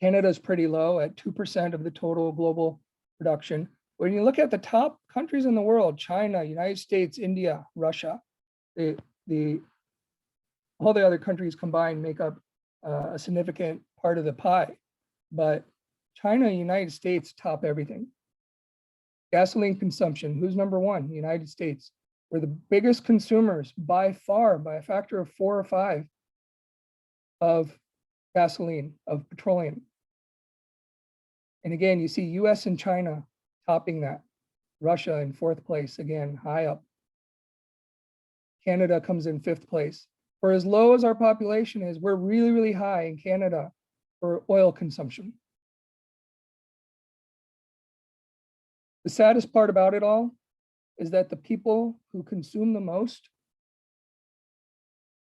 Canada is pretty low at 2% of the total global production. When you look at the top countries in the world, China, United States, India, Russia, all the other countries combined make up a significant part of the pie. But China and United States top everything. Gasoline consumption, who's number one? The United States. We're the biggest consumers by far, by a factor of 4 or 5, of gasoline, of petroleum. And again, you see US and China topping that. Russia in 4th place, again, high up. Canada comes in 5th place. For as low as our population is, we're really, really high in Canada for oil consumption. The saddest part about it all is that the people who consume the most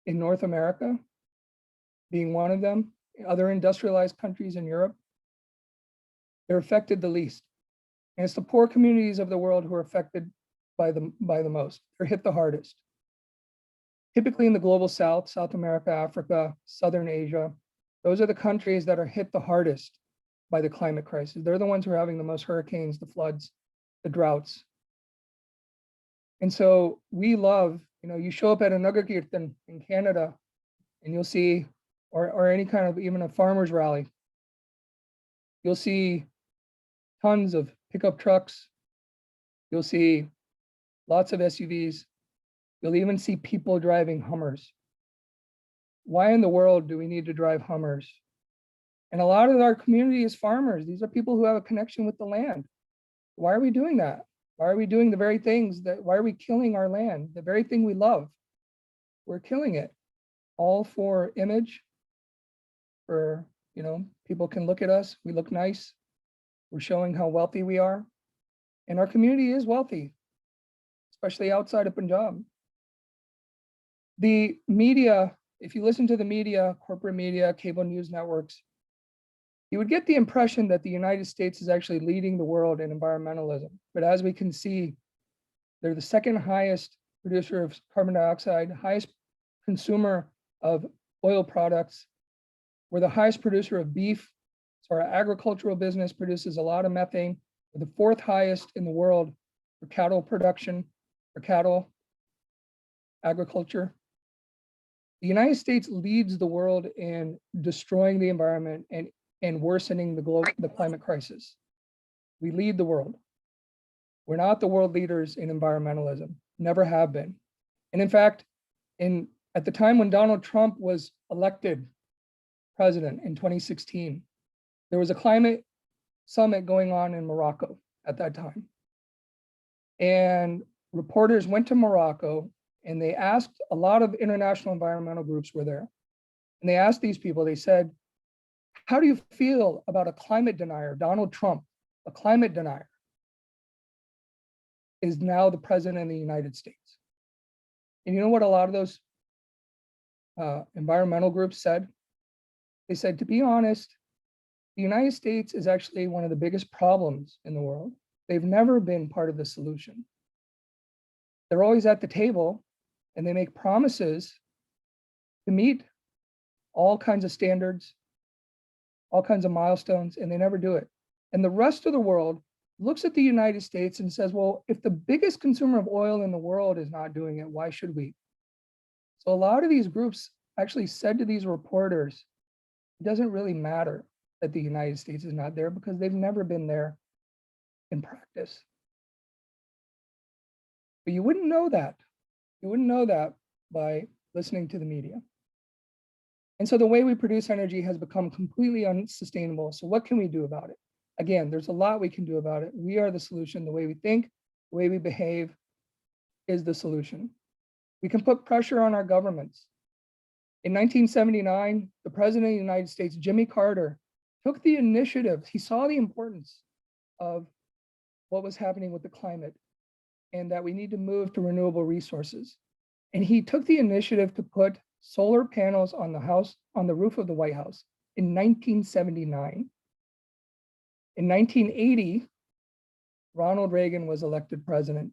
in North America, being one of them, other industrialized countries in Europe, they're affected the least. And it's the poor communities of the world who are affected by the most. They're hit the hardest. Typically in the global South, South America, Africa, Southern Asia, those are the countries that are hit the hardest by the climate crisis. They're the ones who are having the most hurricanes, the floods, the droughts. And so we love, you show up at a Nagarkirtan in Canada and you'll see, or any kind of even a farmer's rally, you'll see tons of pickup trucks. You'll see lots of SUVs. You'll even see people driving Hummers. Why in the world do we need to drive Hummers? And a lot of our community is farmers. These are people who have a connection with the land. Why are we doing that? Why are we doing the very things why are we killing our land? The very thing we love, we're killing it. All for image, for, people can look at us, we look nice. We're showing how wealthy we are. And our community is wealthy, especially outside of Punjab. The media, if you listen to the media, corporate media, cable news networks, you would get the impression that the United States is actually leading the world in environmentalism. But as we can see, they're the second highest producer of carbon dioxide, highest consumer of oil products. We're the highest producer of beef. So our agricultural business produces a lot of methane. We're the 4th highest in the world for cattle production, for cattle agriculture. The United States leads the world in destroying the environment and worsening the climate crisis. We lead the world. We're not the world leaders in environmentalism, never have been. And in fact, in At the time when Donald Trump was elected president in 2016, there was a climate summit going on in Morocco at that time. And reporters went to Morocco and they asked, a lot of international environmental groups were there. And they asked these people, they said, how do you feel about a climate denier, Donald Trump, a climate denier, is now the president of the United States? And you know what a lot of those environmental groups said? They said, to be honest, the United States is actually one of the biggest problems in the world. They've never been part of the solution. They're always at the table and they make promises to meet all kinds of standards, all kinds of milestones, and they never do it. And the rest of the world looks at the United States and says, well, if the biggest consumer of oil in the world is not doing it, why should we? So a lot of these groups actually said to these reporters, it doesn't really matter that the United States is not there because they've never been there in practice. But you wouldn't know that. You wouldn't know that by listening to the media. And so the way we produce energy has become completely unsustainable. So what can we do about it? Again, there's a lot we can do about it. We are the solution. The way we think, the way we behave is the solution. We can put pressure on our governments. In 1979, the president of the United States, Jimmy Carter, took the initiative. He saw the importance of what was happening with the climate and that we need to move to renewable resources. And he took the initiative to put solar panels on the roof of the White House in 1979. In 1980, Ronald Reagan was elected president.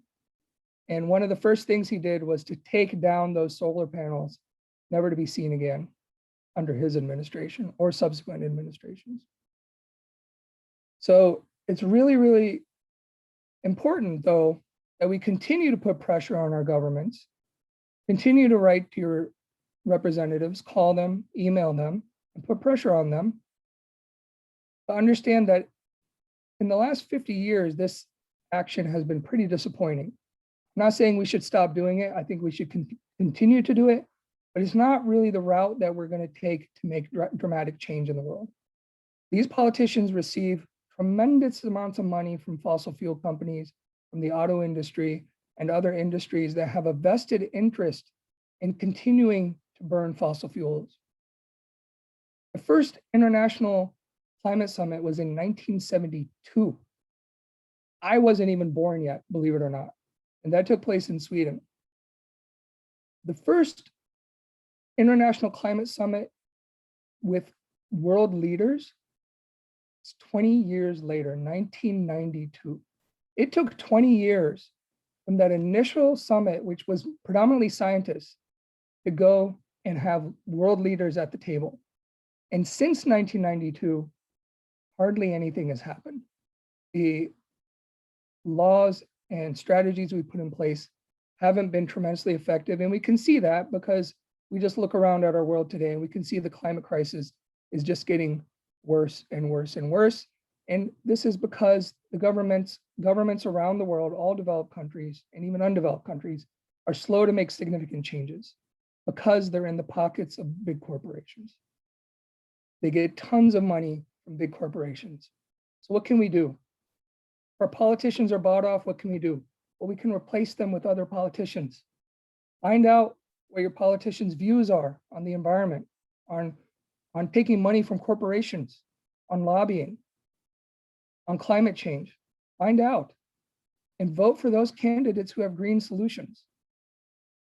And one of the first things he did was to take down those solar panels, never to be seen again under his administration or subsequent administrations. So it's really, really important, though, that we continue to put pressure on our governments, continue to write to your representatives, call them, email them, and put pressure on them. But understand that in the last 50 years, this action has been pretty disappointing. I'm not saying we should stop doing it. I think we should continue to do it, but it's not really the route that we're going to take to make dramatic change in the world. These politicians receive tremendous amounts of money from fossil fuel companies, from the auto industry, and other industries that have a vested interest in continuing to burn fossil fuels. The first International Climate Summit was in 1972. I wasn't even born yet, believe it or not. And that took place in Sweden. The first International Climate Summit with world leaders is 20 years later, 1992. It took 20 years from that initial summit, which was predominantly scientists, to go and have world leaders at the table. And since 1992, hardly anything has happened. The laws and strategies we put in place haven't been tremendously effective. And we can see that because we just look around at our world today and we can see the climate crisis is just getting worse and worse and worse. And this is because the governments around the world, all developed countries and even undeveloped countries, are slow to make significant changes because they're in the pockets of big corporations. They get tons of money from big corporations. So what can we do? If our politicians are bought off, what can we do? Well, we can replace them with other politicians. Find out what your politicians' views are on the environment, on taking money from corporations, on lobbying, on climate change. Find out and vote for those candidates who have green solutions.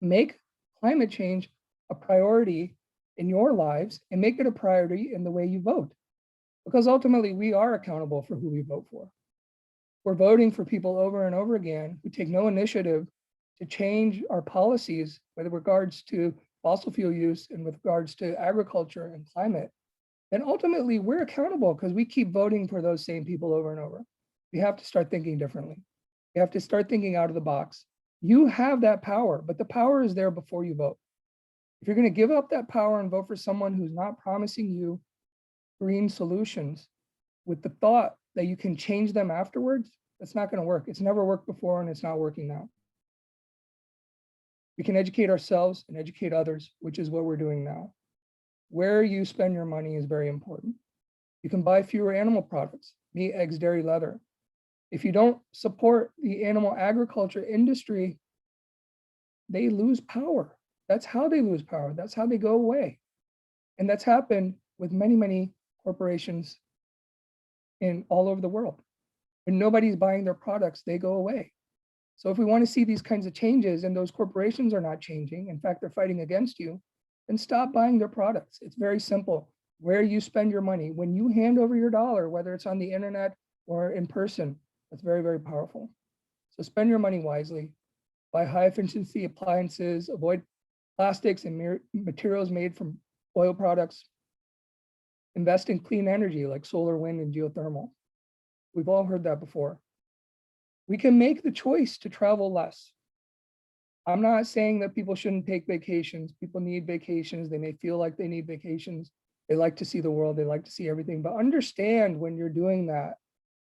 Make climate change a priority in your lives and make it a priority in the way you vote. Because ultimately we are accountable for who we vote for. We're voting for people over and over again who take no initiative to change our policies with regards to fossil fuel use and with regards to agriculture and climate. Then ultimately we're accountable because we keep voting for those same people over and over. We have to start thinking differently. You have to start thinking out of the box. You have that power, but the power is there before you vote. If you're going to give up that power and vote for someone who's not promising you green solutions with the thought that you can change them afterwards, that's not going to work. It's never worked before and it's not working now. We can educate ourselves and educate others, which is what we're doing now. Where you spend your money is very important. You can buy fewer animal products, meat, eggs, dairy, leather. If you don't support the animal agriculture industry, they lose power. That's how they lose power. That's how they go away. And that's happened with many, many corporations in all over the world. When nobody's buying their products, they go away. So if we want to see these kinds of changes and those corporations are not changing, in fact, they're fighting against you, then stop buying their products. It's very simple. Where you spend your money, when you hand over your dollar, whether it's on the internet or in person, that's very, very powerful. So spend your money wisely, buy high efficiency appliances, avoid plastics and materials made from oil products, invest in clean energy like solar, wind, and geothermal. We've all heard that before. We can make the choice to travel less. I'm not saying that people shouldn't take vacations. People need vacations. They may feel like they need vacations. They like to see the world. They like to see everything. But understand when you're doing that,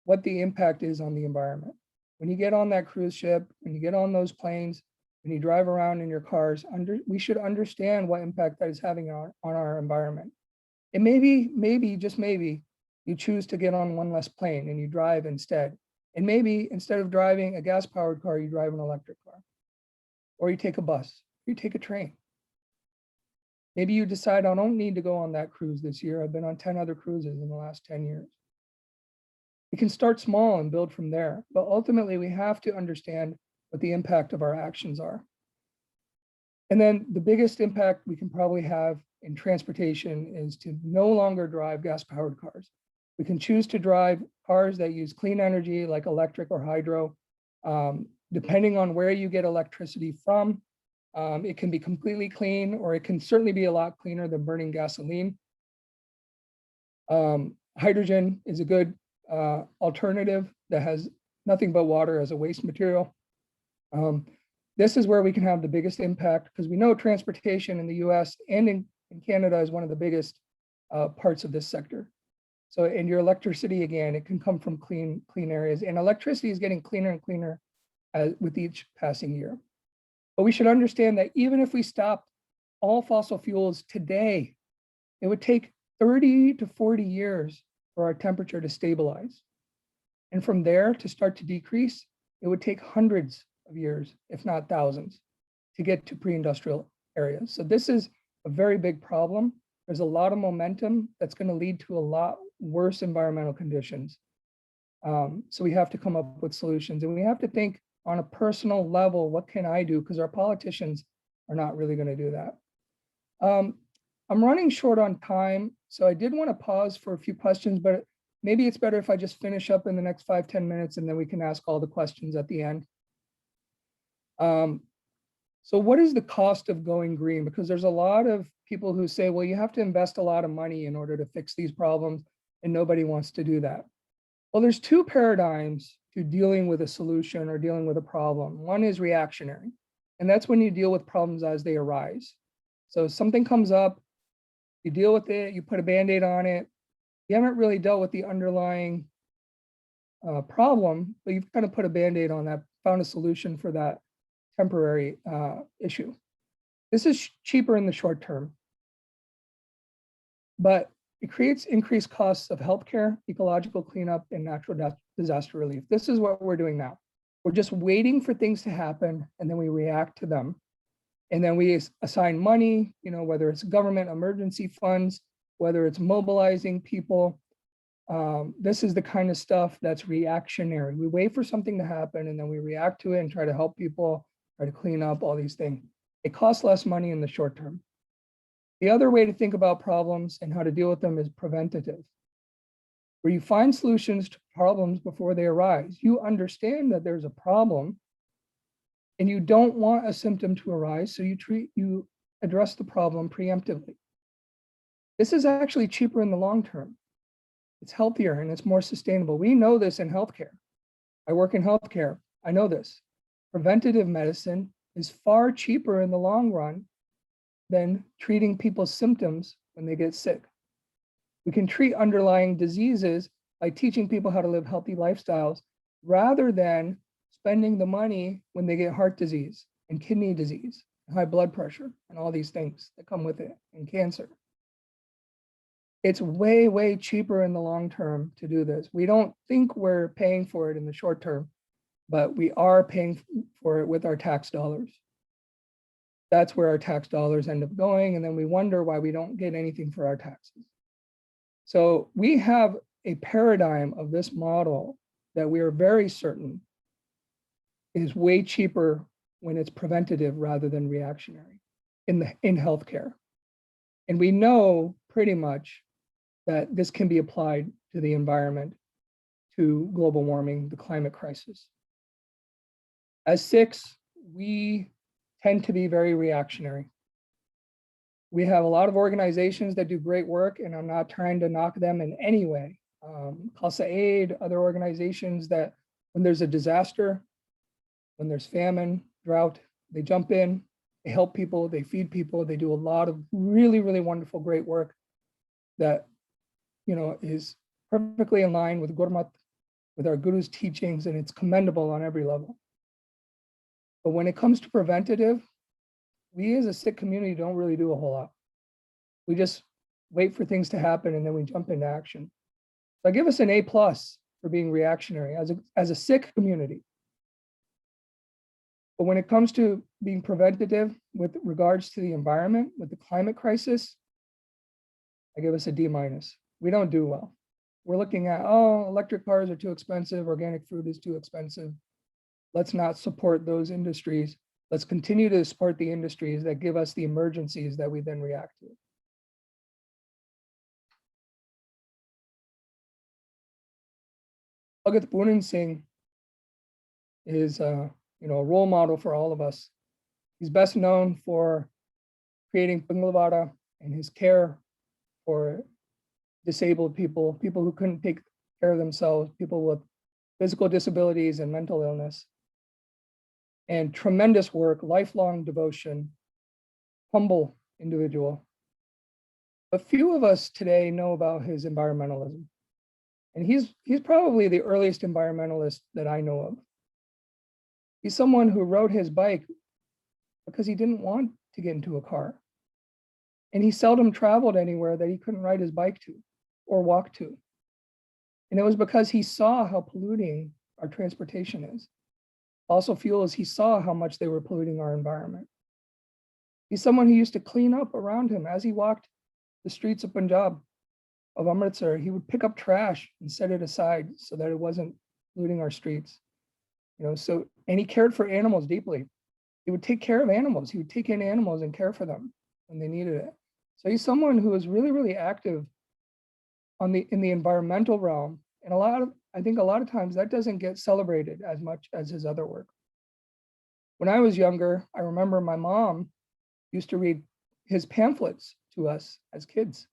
what the impact is on the environment. When you get on that cruise ship, when you get on those planes, when you drive around in your cars, we should understand what impact that is having on our environment. And maybe, just maybe, you choose to get on one less plane and you drive instead. And maybe instead of driving a gas-powered car, you drive an electric car. Or you take a bus, or you take a train. Maybe you decide, I don't need to go on that cruise this year. I've been on 10 other cruises in the last 10 years. We can start small and build from there, but ultimately we have to understand what the impact of our actions are. And then the biggest impact we can probably have in transportation is to no longer drive gas-powered cars. We can choose to drive cars that use clean energy like electric or hydro. Depending on where you get electricity from, it can be completely clean, or it can certainly be a lot cleaner than burning gasoline. Hydrogen is a good alternative that has nothing but water as a waste material. This is where we can have the biggest impact, because we know transportation in the US and in Canada is one of the biggest parts of this sector. So in your electricity, again, it can come from clean areas, and electricity is getting cleaner and cleaner with each passing year. But we should understand that even if we stopped all fossil fuels today, it would take 30 to 40 years for our temperature to stabilize. And from there to start to decrease, it would take hundreds of years, if not thousands, to get to pre-industrial areas. So this is a very big problem. There's a lot of momentum that's going to lead to a lot worse environmental conditions. So we have to come up with solutions, and we have to think on a personal level, what can I do? Because our politicians are not really going to do that. I'm running short on time, so I did want to pause for a few questions, but maybe it's better if I just finish up in the next 5-10 minutes, and then we can ask all the questions at the end. So what is the cost of going green? Because there's a lot of people who say, well, you have to invest a lot of money in order to fix these problems, and nobody wants to do that. Well, there's two paradigms to dealing with a solution or dealing with a problem. One is reactionary, and that's when you deal with problems as they arise. So something comes up, you deal with it, you put a Band-Aid on it. You haven't really dealt with the underlying problem, but you've kind of put a Band-Aid on that, found a solution for that temporary issue. This is cheaper in the short term, but it creates increased costs of healthcare, ecological cleanup, and natural disaster relief. This is what we're doing now. We're just waiting for things to happen, and then we react to them. And then we assign money, whether it's government emergency funds, whether it's mobilizing people. This is the kind of stuff that's reactionary. We wait for something to happen, and then we react to it and try to help people, try to clean up all these things. It costs less money in the short term. The other way to think about problems and how to deal with them is preventative, where you find solutions to problems before they arise. You understand that there's a problem and you don't want a symptom to arise, so you address the problem preemptively. This is actually cheaper in the long term. It's healthier and it's more sustainable. We know this in healthcare. I work in healthcare. I know this. Preventative medicine is far cheaper in the long run than treating people's symptoms when they get sick. We can treat underlying diseases by teaching people how to live healthy lifestyles rather than spending the money when they get heart disease and kidney disease, high blood pressure, and all these things that come with it, and cancer. It's way, way cheaper in the long term to do this. We don't think we're paying for it in the short term, but we are paying for it with our tax dollars. That's where our tax dollars end up going, and then we wonder why we don't get anything for our taxes. So we have a paradigm of this model that we are very certain is way cheaper when it's preventative rather than reactionary in healthcare. And we know pretty much that this can be applied to the environment, to global warming, the climate crisis. As Sikhs, we tend to be very reactionary. We have a lot of organizations that do great work, and I'm not trying to knock them in any way. Khalsa Aid, other organizations that when there's a disaster, when there's famine, drought, they jump in, they help people, they feed people, they do a lot of really, really wonderful, great work that, you know, is perfectly in line with Gurmat, with our Guru's teachings, and it's commendable on every level. But when it comes to preventative, we as a Sikh community don't really do a whole lot. We just wait for things to happen and then we jump into action. So I give us an A+ for being reactionary as a Sikh community. But when it comes to being preventative with regards to the environment, with the climate crisis, I give us a D-. We don't do well. We're looking at, oh, electric cars are too expensive, organic food is too expensive. Let's not support those industries. Let's continue to support the industries that give us the emergencies that we then react to. Bhagat Singh is a role model for all of us. He's best known for creating Pingalwada and his care for disabled people, people who couldn't take care of themselves, people with physical disabilities and mental illness. And tremendous work, lifelong devotion, humble individual. But few of us today know about his environmentalism. And he's probably the earliest environmentalist that I know of. He's someone who rode his bike because he didn't want to get into a car. And he seldom traveled anywhere that he couldn't ride his bike to or walk to. And it was because he saw how polluting our transportation is. Fossil fuels, he saw how much they were polluting our environment. He's someone who used to clean up around him as he walked the streets of Punjab, of Amritsar. He would pick up trash and set it aside so that it wasn't polluting our streets. And he cared for animals deeply. He would take care of animals. He would take in animals and care for them when they needed it. So he's someone who is really, really active in the environmental realm. And I think a lot of times that doesn't get celebrated as much as his other work. When I was younger, I remember my mom used to read his pamphlets to us as kids.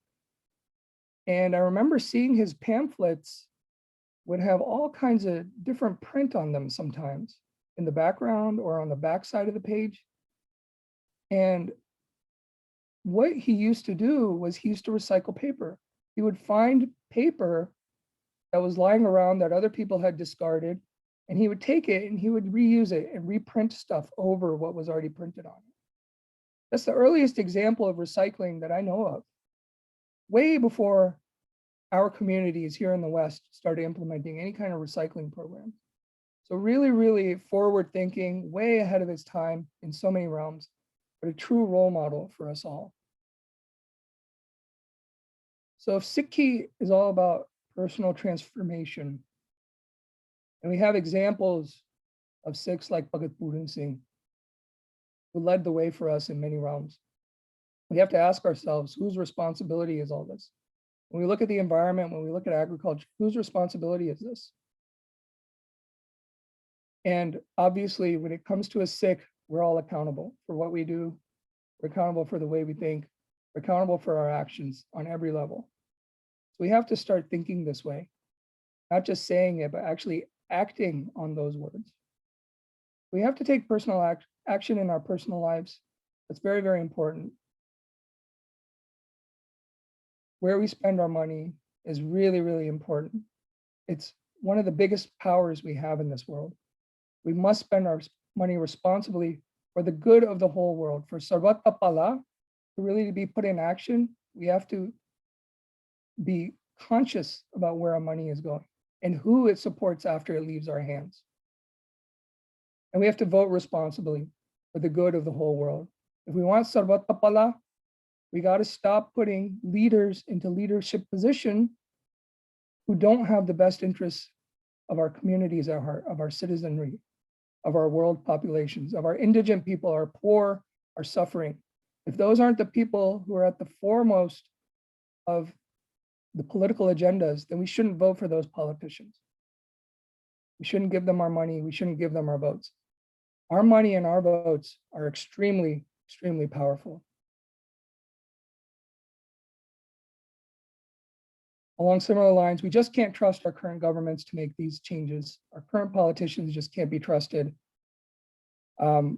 And I remember seeing his pamphlets would have all kinds of different print on them sometimes in the background or on the back side of the page. And what he used to do was he used to recycle paper. He would find paper that was lying around that other people had discarded, and he would take it and he would reuse it and reprint stuff over what was already printed on it. That's the earliest example of recycling that I know of, way before our communities here in the West started implementing any kind of recycling program. So really, really forward thinking, way ahead of its time in so many realms, but a true role model for us all. So if Sikhi is all about personal transformation, and we have examples of Sikhs like Bhagat Singh, who led the way for us in many realms, we have to ask ourselves, whose responsibility is all this? When we look at the environment, when we look at agriculture, whose responsibility is this? And obviously, when it comes to a Sikh, we're all accountable for what we do. We're accountable for the way we think. We're accountable for our actions on every level. So we have to start thinking this way, not just saying it, but actually acting on those words. We have to take personal action in our personal lives. That's very, very important. Where we spend our money is really, really important. It's one of the biggest powers we have in this world. We must spend our money responsibly for the good of the whole world, for Sarvata Pala to really be put in action, we have to be conscious about where our money is going and who it supports after it leaves our hands. And we have to vote responsibly for the good of the whole world. If we want Sarvata Pala, we got to stop putting leaders into leadership position who don't have the best interests of our communities at heart, of our citizenry, of our world populations, of our indigent people, our poor, our suffering. If those aren't the people who are at the foremost of the political agendas, then we shouldn't vote for those politicians. We shouldn't give them our money. We shouldn't give them our votes. Our money and our votes are extremely, extremely powerful. Along similar lines, we just can't trust our current governments to make these changes. Our current politicians just can't be trusted. Joe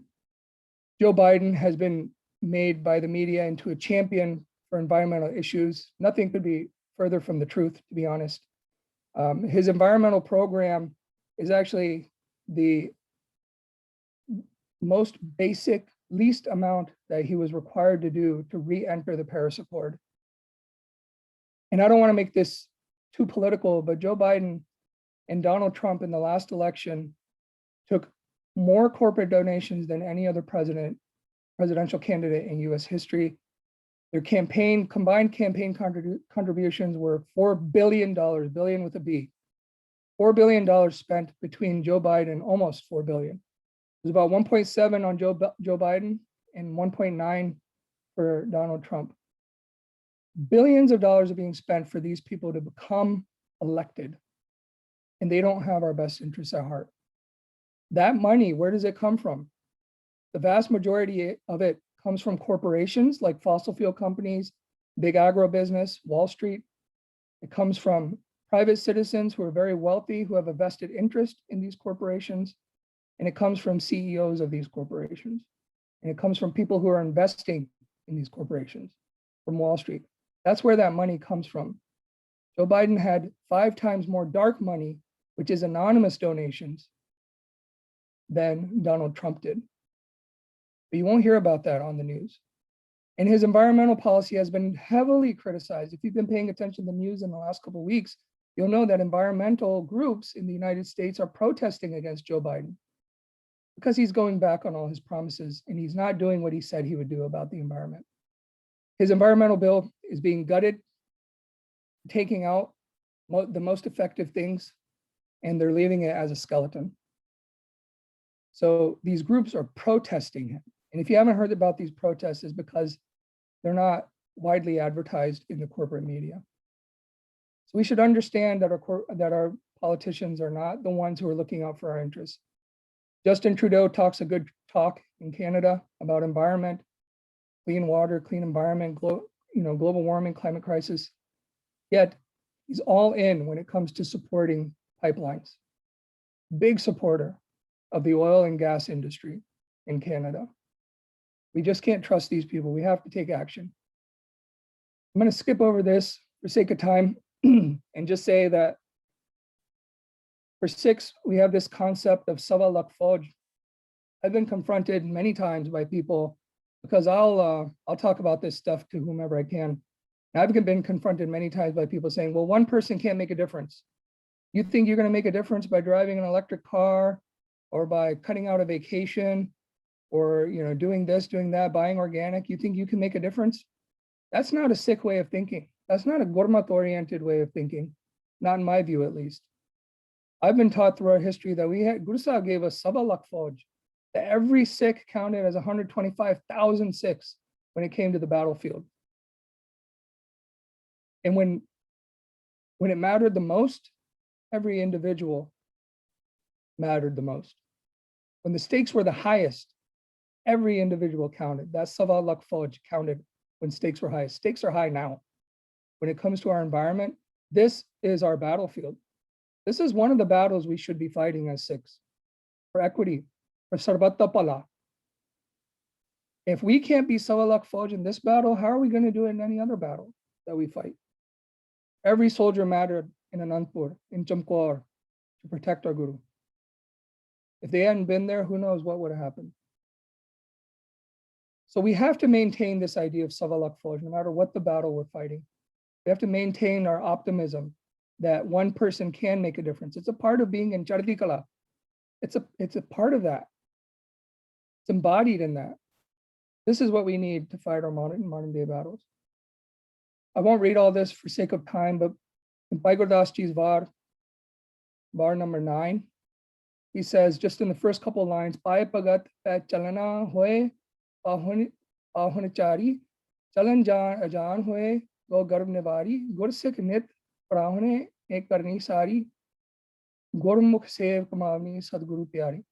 Biden has been made by the media into a champion for environmental issues. Nothing could be further from the truth, to be honest. His environmental program is actually the most basic, least amount that he was required to do to re-enter the Paris Accord. And I don't want to make this too political, but Joe Biden and Donald Trump in the last election took more corporate donations than any other presidential candidate in US history. Their combined campaign contributions were $4 billion, billion with a B. $4 billion spent between Joe Biden, almost $4 billion. It was about 1.7 on Joe Biden and 1.9 for Donald Trump. Billions of dollars are being spent for these people to become elected, and they don't have our best interests at heart. That money, where does it come from? The vast majority of it comes from corporations like fossil fuel companies, big agribusiness, Wall Street. It comes from private citizens who are very wealthy, who have a vested interest in these corporations. And it comes from CEOs of these corporations. And it comes from people who are investing in these corporations from Wall Street. That's where that money comes from. Joe Biden had 5 times more dark money, which is anonymous donations, than Donald Trump did. But you won't hear about that on the news. And his environmental policy has been heavily criticized. If you've been paying attention to the news in the last couple of weeks, you'll know that environmental groups in the United States are protesting against Joe Biden because he's going back on all his promises and he's not doing what he said he would do about the environment. His environmental bill is being gutted, taking out the most effective things, and they're leaving it as a skeleton. So these groups are protesting him. And if you haven't heard about these protests, it's because they're not widely advertised in the corporate media. So we should understand that our politicians are not the ones who are looking out for our interests. Justin Trudeau talks a good talk in Canada about environment, clean water, clean environment, global warming, climate crisis. Yet he's all in when it comes to supporting pipelines. Big supporter of the oil and gas industry in Canada. We just can't trust these people. We have to take action. I'm going to skip over this for sake of time and just say that for Sikhs, we have this concept of Sawa Lakh Fauj. I've been confronted many times by people because I'll talk about this stuff to whomever I can. And I've been confronted many times by people saying, well, one person can't make a difference. You think you're going to make a difference by driving an electric car or by cutting out a vacation or doing this, doing that, buying organic? You think you can make a difference? That's not a Sikh way of thinking. That's not a Gurmat-oriented way of thinking, not in my view at least. I've been taught through our history that Guru Sahib gave us Sawa Lakh Fauj, that every Sikh counted as 125,000 Sikhs when it came to the battlefield. And when it mattered the most, every individual mattered the most. When the stakes were the highest, every individual counted. That Sawa Lakh Fauj counted when stakes were high. Stakes are high now. When it comes to our environment, this is our battlefield. This is one of the battles we should be fighting as Sikhs, for equity, for Sarvata Pala. If we can't be Sawa Lakh Fauj in this battle, how are we going to do it in any other battle that we fight? Every soldier mattered in Anandpur, in Chamkaur, to protect our Guru. If they hadn't been there, who knows what would have happened. So we have to maintain this idea of Savalak Fauj, no matter what the battle we're fighting. We have to maintain our optimism that one person can make a difference. It's a part of being in Chardi Kala. It's a part of that. It's embodied in that. This is what we need to fight our modern day battles. I won't read all this for sake of time, but in Bhai Gurdas Ji's Var number 9, he says, just in the first couple of lines, Pai Pagat Chalana Hoye Ahunachari, Chalan Ajan Hoye, Go Garb Nivari, Gursik Nit Prahune Ek Karni Sari, Gurmukh Sev Kamavni Sadguru Pyari.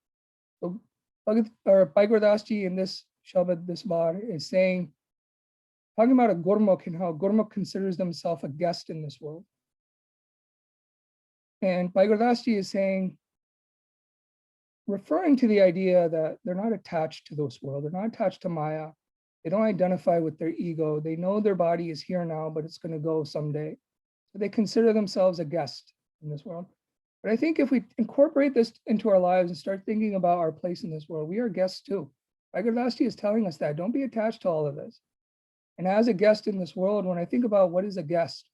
So Bhai Gurdas Ji in this Shabad, this Var, is saying, talking about a Gurmukh and how Gurmukh considers themselves a guest in this world. And Bhai Gurdas Ji is saying, referring to the idea that they're not attached to this world, they're not attached to Maya, they don't identify with their ego, they know their body is here now, but it's going to go someday. So they consider themselves a guest in this world. But I think if we incorporate this into our lives and start thinking about our place in this world, we are guests too. Bhai Gurdas Ji is telling us that, don't be attached to all of this. And as a guest in this world, when I think about what is a guest,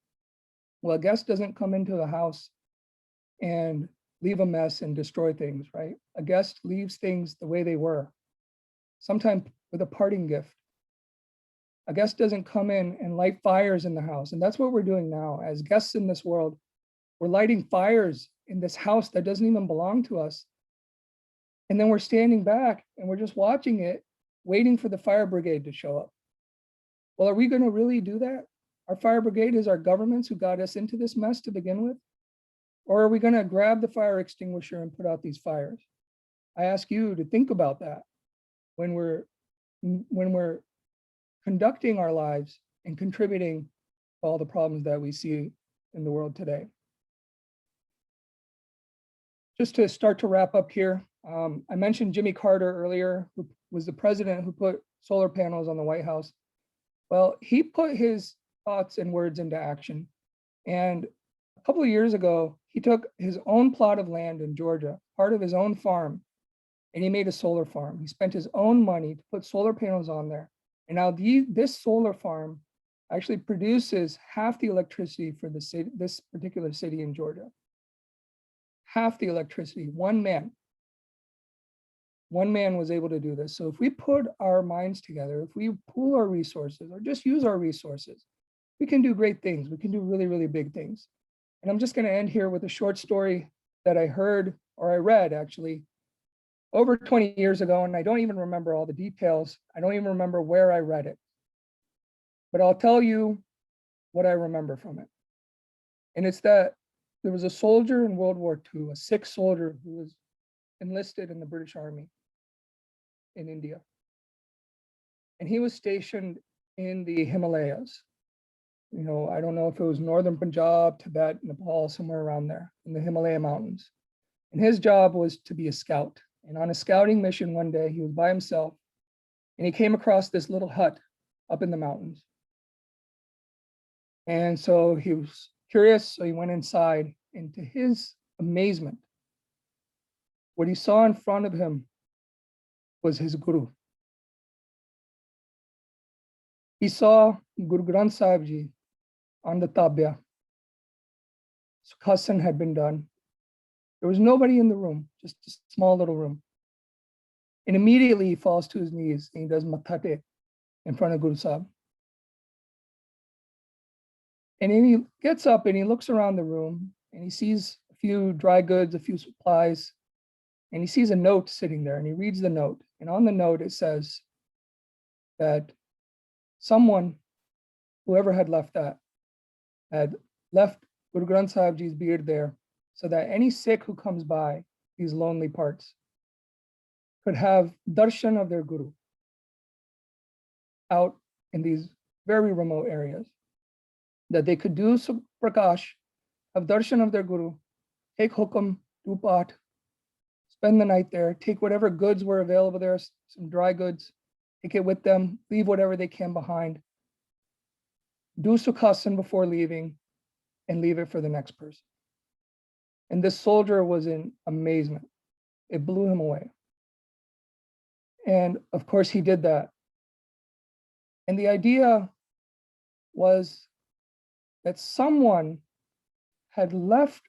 well, a guest doesn't come into the house and leave a mess and destroy things, right? A guest leaves things the way they were, sometimes with a parting gift. A guest doesn't come in and light fires in the house. And that's what we're doing now. As guests in this world, we're lighting fires in this house that doesn't even belong to us. And then we're standing back and we're just watching it, waiting for the fire brigade to show up. Well, are we going to really do that? Our fire brigade is our governments who got us into this mess to begin with? Or are we going to grab the fire extinguisher and put out these fires? I ask you to think about that when we're conducting our lives and contributing to all the problems that we see in the world today. Just to start to wrap up here, I mentioned Jimmy Carter earlier, who was the president who put solar panels on the White House. Well, he put his thoughts and words into action. And a couple of years ago, he took his own plot of land in Georgia, part of his own farm, and he made a solar farm. He spent his own money to put solar panels on there. And now this solar farm actually produces half the electricity for the city, this particular city in Georgia. Half the electricity, one man. One man was able to do this. So if we put our minds together, if we pool our resources or just use our resources, we can do great things. We can do really, really big things. And I'm just going to end here with a short story that I heard, or I read actually, over 20 years ago, and I don't even remember all the details. I don't even remember where I read it. But I'll tell you what I remember from it. And it's that there was a soldier in World War II, a Sikh soldier who was enlisted in the British Army in India. And he was stationed in the Himalayas. You know, I don't know if it was northern Punjab, Tibet, Nepal, somewhere around there in the Himalaya mountains. And his job was to be a scout. And on a scouting mission one day, he was by himself and he came across this little hut up in the mountains. And so he was curious, so he went inside, and to his amazement, what he saw in front of him was his guru. He saw Guru Granth Sahib Ji on the tabya. Sukhasana had been done. There was nobody in the room, just a small little room. And immediately he falls to his knees and he does mathate in front of Guru Sahib. And then he gets up and he looks around the room and he sees a few dry goods, a few supplies, and he sees a note sitting there and he reads the note. And on the note, it says that someone, whoever had left that, had left Guru Granth Sahib Ji's beard there so that any Sikh who comes by these lonely parts could have darshan of their Guru out in these very remote areas. That they could do prakash, have darshan of their Guru, take hukam, do path, spend the night there, take whatever goods were available there, some dry goods, take it with them, leave whatever they can behind, do sukhasana before leaving, and leave it for the next person. And this soldier was in amazement. It blew him away. And of course he did that And the idea was that someone had left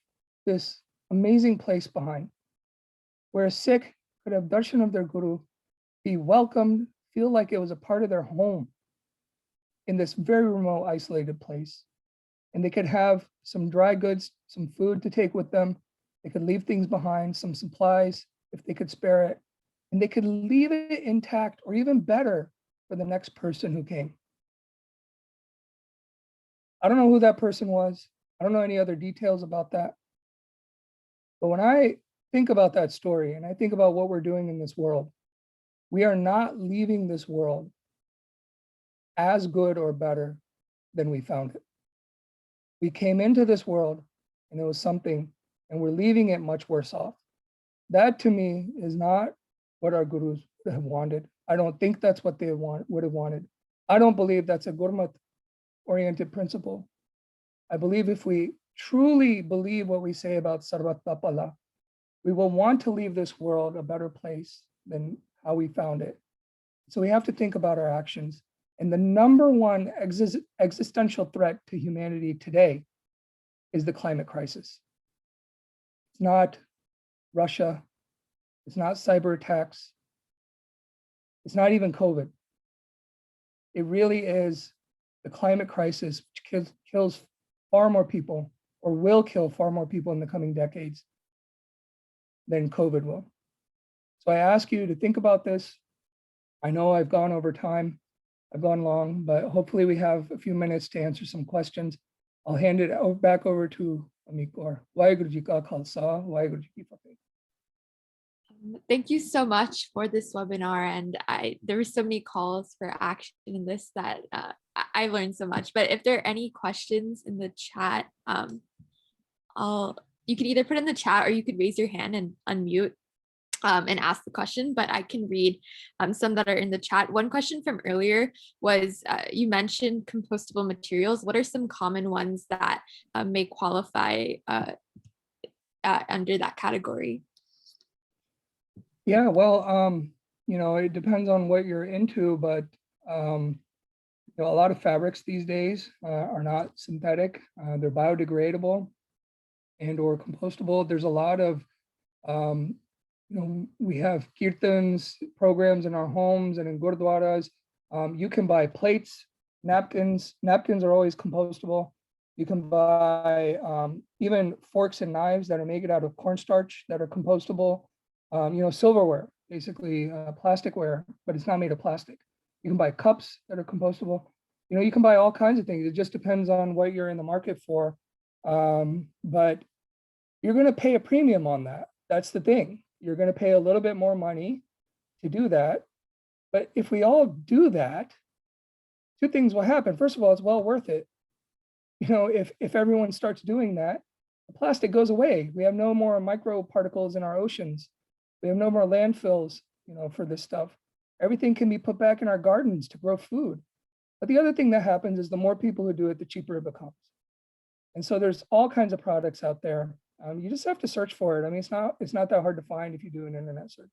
this amazing place behind where a Sikh could have darshan of their guru, be welcomed, feel like it was a part of their home in this very remote, isolated place. And they could have some dry goods, some food to take with them. They could leave things behind, some supplies, if they could spare it. And they could leave it intact or even better for the next person who came. I don't know who that person was. I don't know any other details about that. But when I think about that story and I think about what we're doing in this world, we are not leaving this world as good or better than we found it. We came into this world and it was something, and we're leaving it much worse off. That to me is not what our gurus would have wanted. I don't think that's what they would have wanted. I don't believe that's a Gurmat oriented principle. I believe if we truly believe what we say about Sarvat Tapala, we will want to leave this world a better place than how we found it. So we have to think about our actions. And the number one existential threat to humanity today is the climate crisis. It's not Russia. It's not cyber attacks. It's not even COVID. It really is the climate crisis, which kills far more people, or will kill far more people in the coming decades than COVID will. So I ask you to think about this. I know I've gone over time. I've gone long, but hopefully we have a few minutes to answer some questions. I'll hand it back over to Amikor. Waheguru Ji Ka Khalsa, Waheguru Ji Ki Fateh. Thank you so much for this webinar. And there were so many calls for action in this that I learned so much. But if there are any questions in the chat, you can either put in the chat or you could raise your hand and unmute and ask the question, but I can read some that are in the chat. One question from earlier was, you mentioned compostable materials. What are some common ones that may qualify under that category? Yeah, well, it depends on what you're into, but a lot of fabrics these days are not synthetic. They're biodegradable and or compostable. There's a lot of, we have kirtans programs in our homes and in gurdwaras. You can buy plates, napkins. Napkins are always compostable. You can buy even forks and knives that are made out of cornstarch that are compostable. Silverware, basically plasticware, but it's not made of plastic. You can buy cups that are compostable. You can buy all kinds of things. It just depends on what you're in the market for. But you're going to pay a premium on that. That's the thing. You're going to pay a little bit more money to do that. But if we all do that, two things will happen. First of all, it's well worth it. If everyone starts doing that, the plastic goes away. We have no more microparticles in our oceans. We have no more landfills, for this stuff. Everything can be put back in our gardens to grow food. But the other thing that happens is the more people who do it, the cheaper it becomes. And so there's all kinds of products out there. You just have to search for it. I mean, it's not that hard to find if you do an internet search.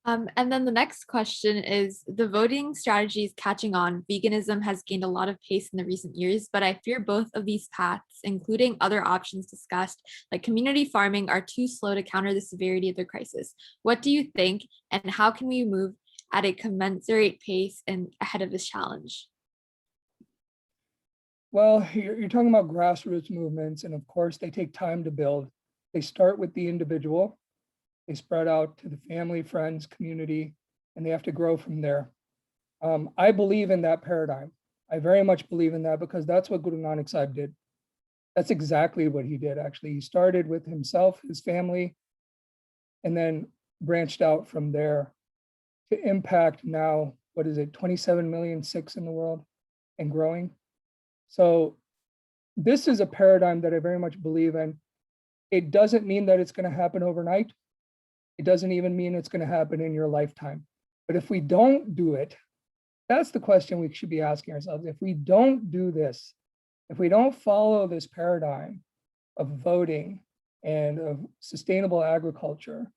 And then the next question is, the voting strategy is catching on. Veganism has gained a lot of pace in the recent years, but I fear both of these paths, including other options discussed, like community farming, are too slow to counter the severity of the crisis. What do you think, and how can we move at a commensurate pace and ahead of this challenge? Well, you're talking about grassroots movements, and of course, they take time to build. They start with the individual. They spread out to the family, friends, community, and they have to grow from there. I believe in that paradigm. I very much believe in that because that's what Guru Nanak Sahib did. That's exactly what he did, actually. He started with himself, his family, and then branched out from there to impact now, 27 million Sikhs in the world and growing. So this is a paradigm that I very much believe in. It doesn't mean that it's going to happen overnight. It doesn't even mean it's going to happen in your lifetime. But if we don't do it, that's the question we should be asking ourselves. If we don't do this, if we don't follow this paradigm of voting and of sustainable agriculture,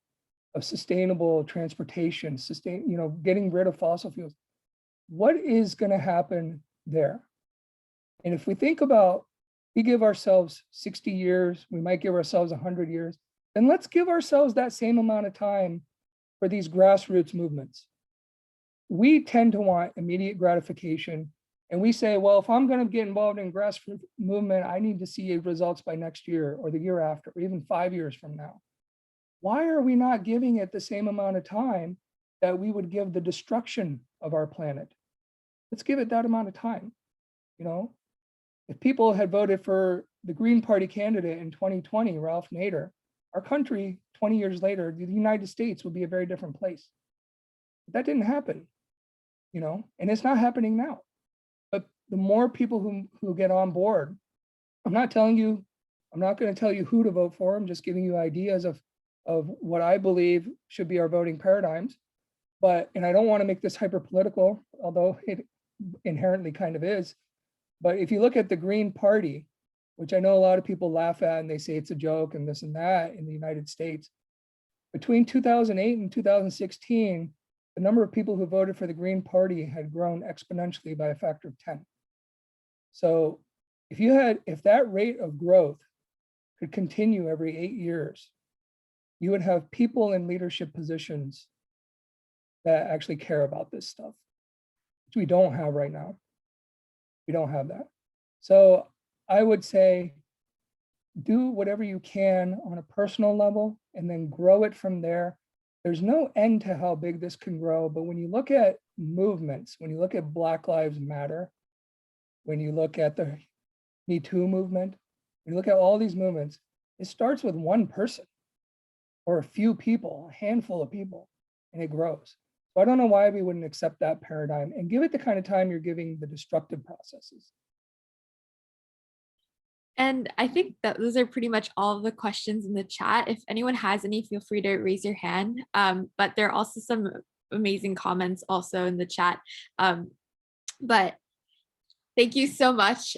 of sustainable transportation, getting rid of fossil fuels, what is going to happen there? And if we think about, we give ourselves 60 years, we might give ourselves 100 years, then let's give ourselves that same amount of time for these grassroots movements. We tend to want immediate gratification. And we say, well, if I'm going to get involved in grassroots movement, I need to see results by next year or the year after, or even 5 years from now. Why are we not giving it the same amount of time that we would give the destruction of our planet? Let's give it that amount of time. You know, if people had voted for the Green Party candidate in 2020, Ralph Nader, our country 20 years later, the United States would be a very different place. But that didn't happen, you know, and it's not happening now. But the more people who get on board, I'm not going to tell you who to vote for. I'm just giving you ideas of what I believe should be our voting paradigms. But, and I don't want to make this hyper political, although it inherently kind of is. But if you look at the Green Party, which I know a lot of people laugh at and they say it's a joke and this and that in the United States, between 2008 and 2016, the number of people who voted for the Green Party had grown exponentially by a factor of 10. So if that rate of growth could continue every 8 years, you would have people in leadership positions that actually care about this stuff, which we don't have right now. We don't have that. So I would say, do whatever you can on a personal level and then grow it from there. There's no end to how big this can grow, but when you look at movements, when you look at Black Lives Matter, when you look at the Me Too movement, when you look at all these movements, it starts with one person or a few people, a handful of people, and it grows. So I don't know why we wouldn't accept that paradigm and give it the kind of time you're giving the destructive processes. And I think that those are pretty much all of the questions in the chat. If anyone has any, feel free to raise your hand. But there are also some amazing comments also in the chat. But thank you so much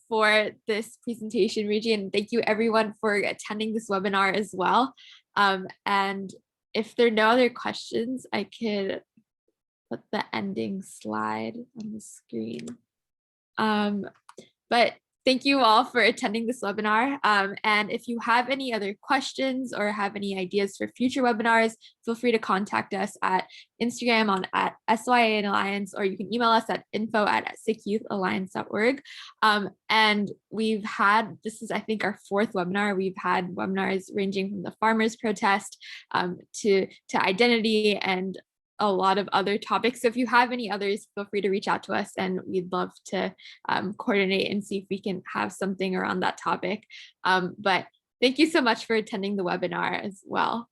for this presentation, Reggie, and thank you everyone for attending this webinar as well. And if there are no other questions, I could put the ending slide on the screen. But thank you all for attending this webinar. And if you have any other questions or have any ideas for future webinars, feel free to contact us at Instagram at SYAN Alliance, or you can email us at info@sikhyouthAlliance.org. And we've had, this is I think our 4th webinar. We've had webinars ranging from the farmers' protest to identity and a lot of other topics. So if you have any others, feel free to reach out to us and we'd love to coordinate and see if we can have something around that topic. But thank you so much for attending the webinar as well.